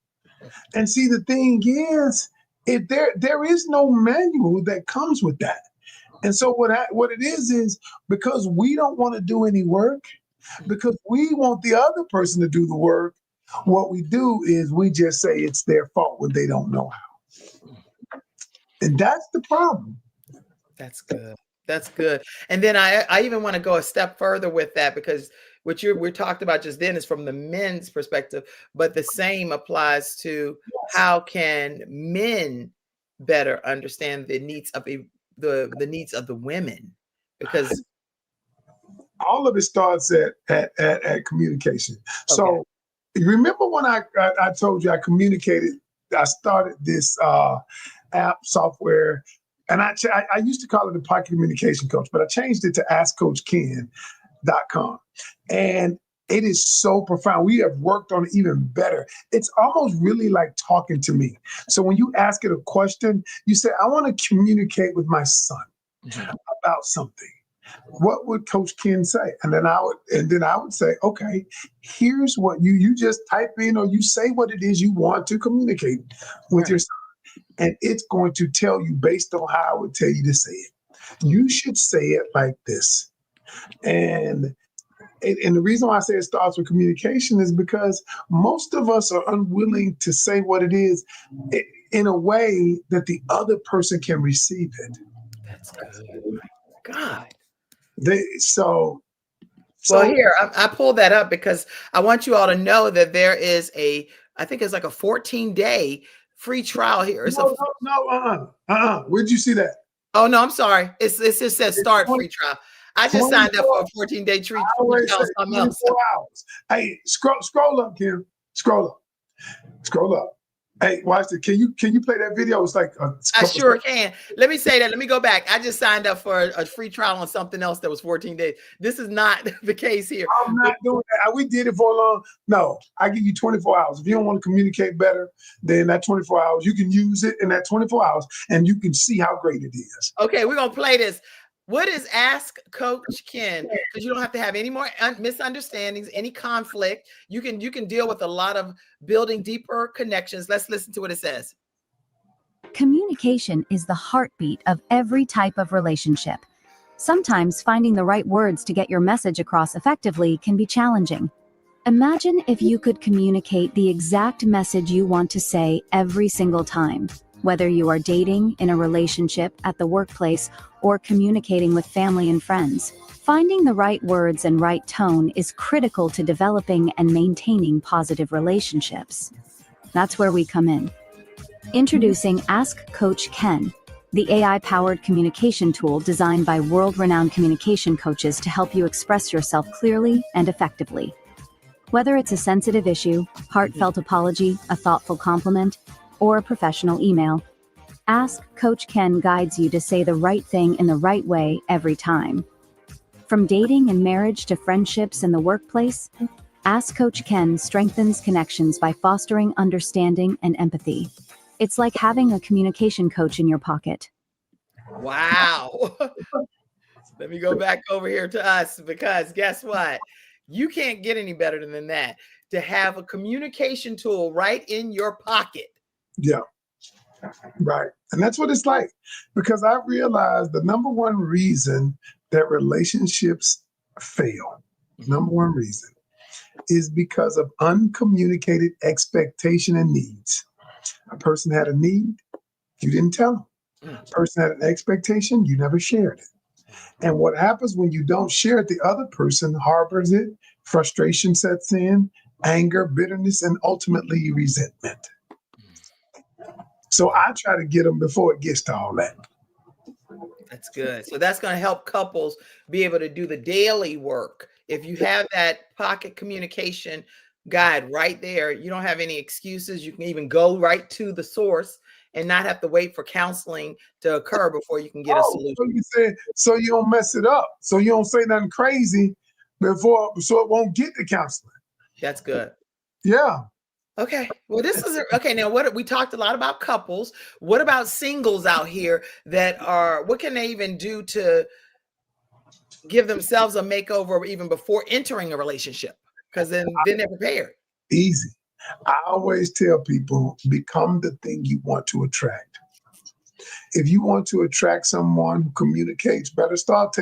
And see, the thing is, there is no manual that comes with that. And so what it is because we don't want to do any work, because we want the other person to do the work, what we do is we just say it's their fault when they don't know how. And that's the problem. That's good. That's good. And then I even want to go a step further with that, because what we talked about just then is from the men's perspective, but the same applies to how can men better understand the needs of the needs of the women, because all of it starts at communication. Okay. So you remember when I told you I started this app software, and I used to call it the Pocket Communication Coach, but I changed it to AskCoachKen.com. And it is so profound. We have worked on it even better. It's almost really like talking to me. So when you ask it a question, you say, I want to communicate with my son about something. What would Coach Ken say? And then I would say, okay, here's what you just type in, or you say what it is you want to communicate with your son. And it's going to tell you based on how I would tell you to say it. You should say it like this. And the reason why I say it starts with communication is because most of us are unwilling to say what it is in a way that the other person can receive it. That's good. God. Well, here, I pulled that up because I want you all to know that there is I think it's like a 14-day free trial here. Where'd you see that? Oh, no, I'm sorry. It just says start free trial. I just signed up for a 14-day free trial. 24 hours. Hey, scroll up, Kim. Scroll up. Hey, watch it. Can you play that video? It's like a I couple sure seconds. can. Let me say that. Let me go back. I just signed up for a free trial on something else that was 14 days. This is not the case here. I'm not doing that. We did it for a long. No, I give you 24 hours. If you don't want to communicate better, then that 24 hours, you can use it in that 24 hours and you can see how great it is. Okay, we're going to play this. What is Ask Coach Ken? Because you don't have to have any more misunderstandings, any conflict. You can deal with a lot of building deeper connections. Let's listen to what it says. Communication is the heartbeat of every type of relationship. Sometimes finding the right words to get your message across effectively can be challenging. Imagine if you could communicate the exact message you want to say every single time, whether you are dating, in a relationship, at the workplace, or communicating with family and friends. Finding the right words and right tone is critical to developing and maintaining positive relationships. That's where we come in. Introducing Ask Coach Ken, the AI-powered communication tool designed by world-renowned communication coaches to help you express yourself clearly and effectively. Whether it's a sensitive issue, heartfelt apology, a thoughtful compliment, or a professional email, Ask Coach Ken guides you to say the right thing in the right way every time. From dating and marriage to friendships in the workplace, Ask Coach Ken strengthens connections by fostering understanding and empathy. It's like having a communication coach in your pocket. Wow. Let me go back over here to us, because guess what? You can't get any better than that. To have a communication tool right in your pocket. Yeah, right. And that's what it's like. Because I realized the number one reason that relationships fail, number one reason, is because of uncommunicated expectation and needs. A person had a need, you didn't tell them. A person had an expectation, you never shared it. And what happens when you don't share it, the other person harbors it, frustration sets in, anger, bitterness, and ultimately resentment. So I try to get them before it gets to all that. That's good. So that's going to help couples be able to do the daily work. If you have that pocket communication guide right there, you don't have any excuses. You can even go right to the source and not have to wait for counseling to occur before you can get a solution. So you said, so you don't mess it up. So you don't say nothing crazy before, so it won't get to counseling. That's good. Yeah. Okay. Well, this is okay. Now, what we talked a lot about couples. What about singles out here that are, what can they even do to give themselves a makeover even before entering a relationship? Because then they're prepared. Easy. I always tell people, become the thing you want to attract. If you want to attract someone who communicates better, start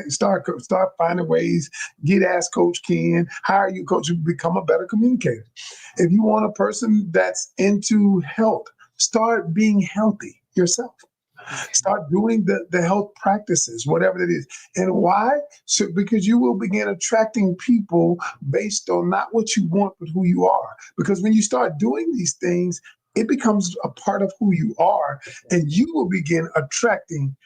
finding ways. Get Ask Coach Ken, hire you coach to become a better communicator. If you want a person that's into health, start being healthy yourself. Start doing the health practices, whatever it is. And why? So because you will begin attracting people based on not what you want, but who you are. Because when you start doing these things, it becomes a part of who you are, and you will begin attracting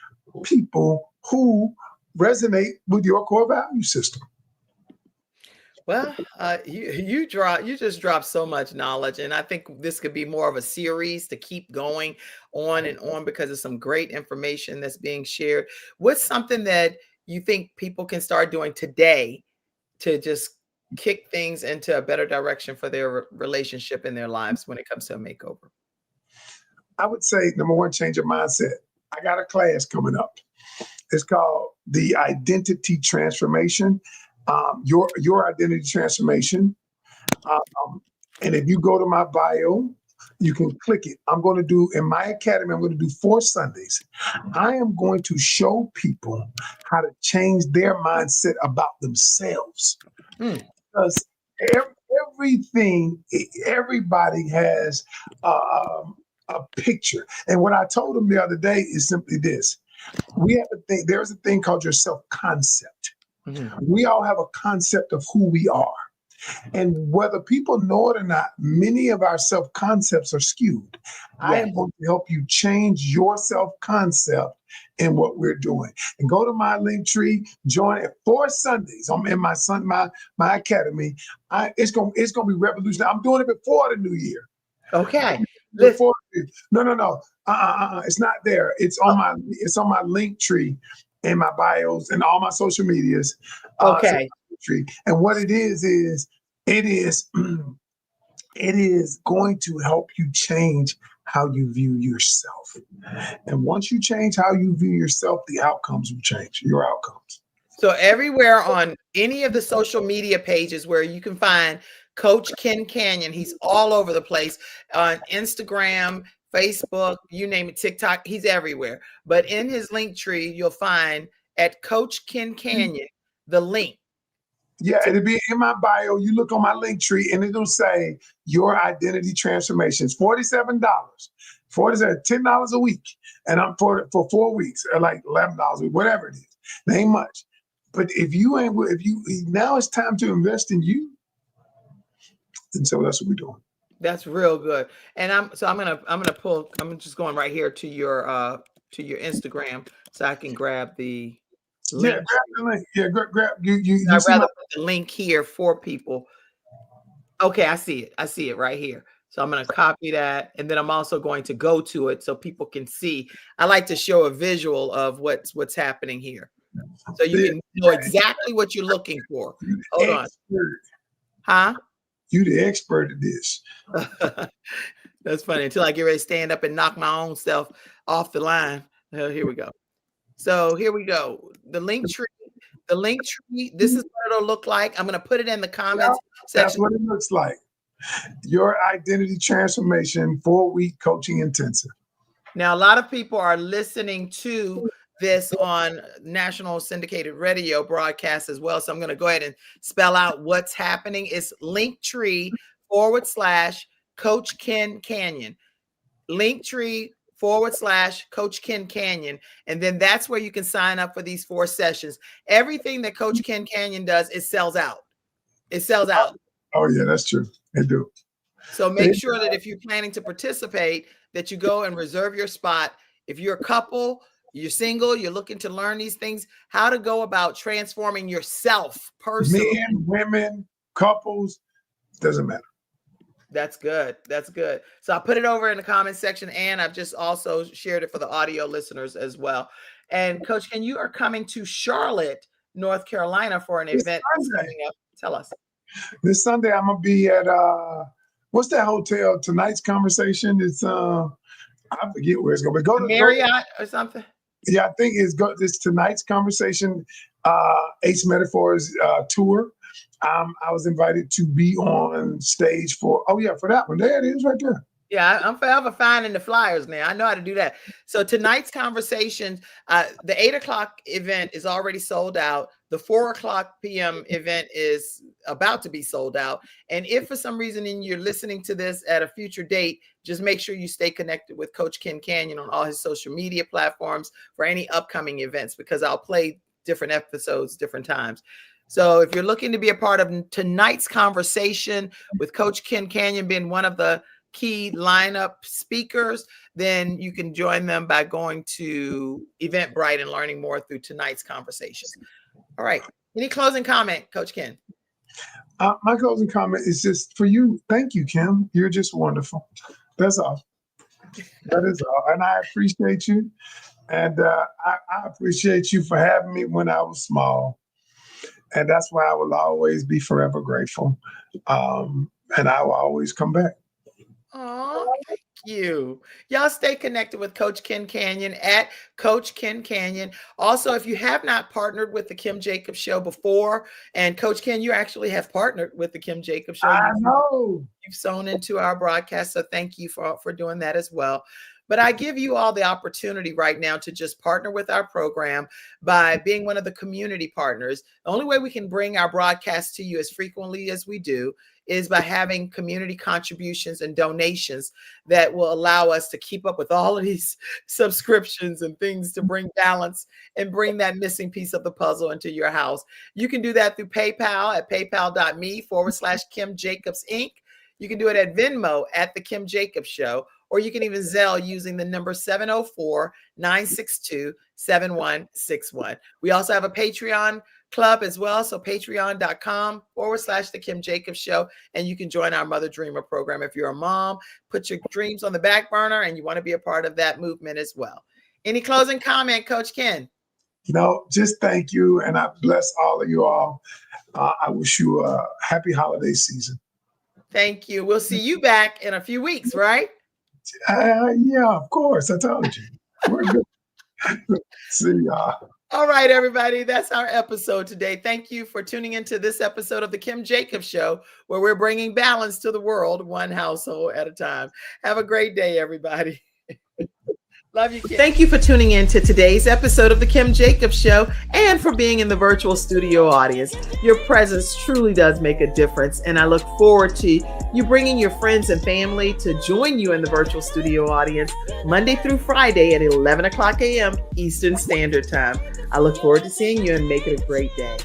people who resonate with your core value system. Well, you just dropped so much knowledge, and I think this could be more of a series to keep going on and on, because of some great information that's being shared. What's something that you think people can start doing today to just kick things into a better direction for their relationship in their lives when it comes to a makeover? I would say, number one, change your mindset. I got a class coming up. It's called the Identity Transformation. Your identity transformation. And if you go to my bio, you can click it. I'm going to do, in my academy, I'm going to do 4 Sundays. I am going to show people how to change their mindset about themselves. Because everybody has a picture. And what I told them the other day is simply this. We have a thing, there's a thing called your self-concept. We all have a concept of who we are. And whether people know it or not, many of our self-concepts are skewed. I am going to help you change your self-concept in what we're doing. And go to my link tree, join at 4 Sundays. I'm in my academy. It's gonna be revolutionary. I'm doing it before the new year. Okay. Listen. before. No. It's not there. It's on my link tree in my bios and all my social medias. Okay. Tree. And what it is it is it is going to help you change how you view yourself. And once you change how you view yourself, the outcomes will change. Your outcomes. So everywhere on any of the social media pages where you can find Coach Ken Canyon, he's all over the place on Instagram, Facebook, you name it, TikTok, he's everywhere. But in his link tree, you'll find at Coach Ken Canyon the link. Yeah, it'll be in my bio. You look on my link tree and it'll say your identity transformations, $47. $10 a week. And I'm for 4 weeks, or like $11 a week, whatever it is. It ain't much. But if you now it's time to invest in you. And so that's what we're doing. That's real good. And I'm just going right here to your Instagram so I can grab the link. Yeah, grab the link. Yeah, grab you. I'd rather put the link here for people. Okay, I see it. I see it right here. So I'm going to copy that, and then I'm also going to go to it so people can see. I like to show a visual of what's happening here, so you can know exactly what you're looking for. Hold on, huh? You the expert at this. That's funny. Until I get ready to stand up and knock my own self off the line. Here we go. So here we go. The link tree. The link tree. This is what it'll look like. I'm going to put it in the comments section. That's what it looks like. Your identity transformation 4-week coaching intensive. Now, a lot of people are listening to this on national syndicated radio broadcast as well. So I'm going to go ahead and spell out what's happening. It's Linktree / Coach Ken Canyon. Linktree / Coach Ken Canyon. And then that's where you can sign up for these 4 sessions. Everything that Coach Ken Canyon does, it sells out. It sells out. Oh, yeah, that's true. They do. So make sure that if you're planning to participate, that you go and reserve your spot. If you're a couple, you're single, you're looking to learn these things, how to go about transforming yourself personally. Men, women, couples, doesn't matter. That's good. That's good. So I'll put it over in the comment section, and I've just also shared it for the audio listeners as well. And Coach Ken, you are coming to Charlotte, North Carolina for an event coming up. Tell us. This Sunday, I'm gonna be at what's that hotel? Tonight's Conversation. It's I forget where it's gonna be. Go to Marriott or something. Yeah, I think this Tonight's Conversation Ace Metaphors tour. I was invited to be on stage for that one. There it is, right there. Yeah, I'm forever finding the flyers now. I know how to do that. So tonight's conversation, the 8:00 event is already sold out. The 4:00 p.m. event is about to be sold out. And if for some reason you're listening to this at a future date, just make sure you stay connected with Coach Ken Canyon on all his social media platforms for any upcoming events, because I'll play different episodes different times. So if you're looking to be a part of tonight's conversation with Coach Ken Canyon being one of the key lineup speakers, then you can join them by going to Eventbrite and learning more through tonight's conversation. All right. Any closing comment, Coach Ken? My closing comment is just for you. Thank you, Kim. You're just wonderful. That's all. That is all. And I appreciate you. And I appreciate you for having me when I was small. And that's why I will always be forever grateful. And I will always come back. Oh, thank you. Y'all stay connected with Coach Ken Canyon at Coach Ken Canyon. Also, if you have not partnered with the Kim Jacobs Show before, and Coach Ken, you actually have partnered with the Kim Jacobs Show. I know. You've sewn into our broadcast, so thank you for doing that as well. But I give you all the opportunity right now to just partner with our program by being one of the community partners. The only way we can bring our broadcast to you as frequently as we do is by having community contributions and donations that will allow us to keep up with all of these subscriptions and things to bring balance and bring that missing piece of the puzzle into your house. You can do that through PayPal at paypal.me / Kim Jacobs Inc. You can do it at Venmo at The Kim Jacobs Show, or you can even Zelle using the number 704-962-7161. We also have a Patreon club as well. So patreon.com/The Kim Jacobs Show. And you can join our Mother Dreamer program. If you're a mom, put your dreams on the back burner and you want to be a part of that movement as well. Any closing comment, Coach Ken? Just thank you. And I bless all of you all. I wish you a happy holiday season. Thank you. We'll see you back in a few weeks, right? Yeah, of course. I told you. We're good. See y'all. All right, everybody. That's our episode today. Thank you for tuning into this episode of The Kim Jacobs Show, where we're bringing balance to the world, one household at a time. Have a great day, everybody. Love you, Kim. Thank you for tuning in to today's episode of The Kim Jacobs Show and for being in the virtual studio audience. Your presence truly does make a difference, and I look forward to you bringing your friends and family to join you in the virtual studio audience Monday through Friday at 11 o'clock a.m. Eastern Standard Time. I look forward to seeing you and make it a great day.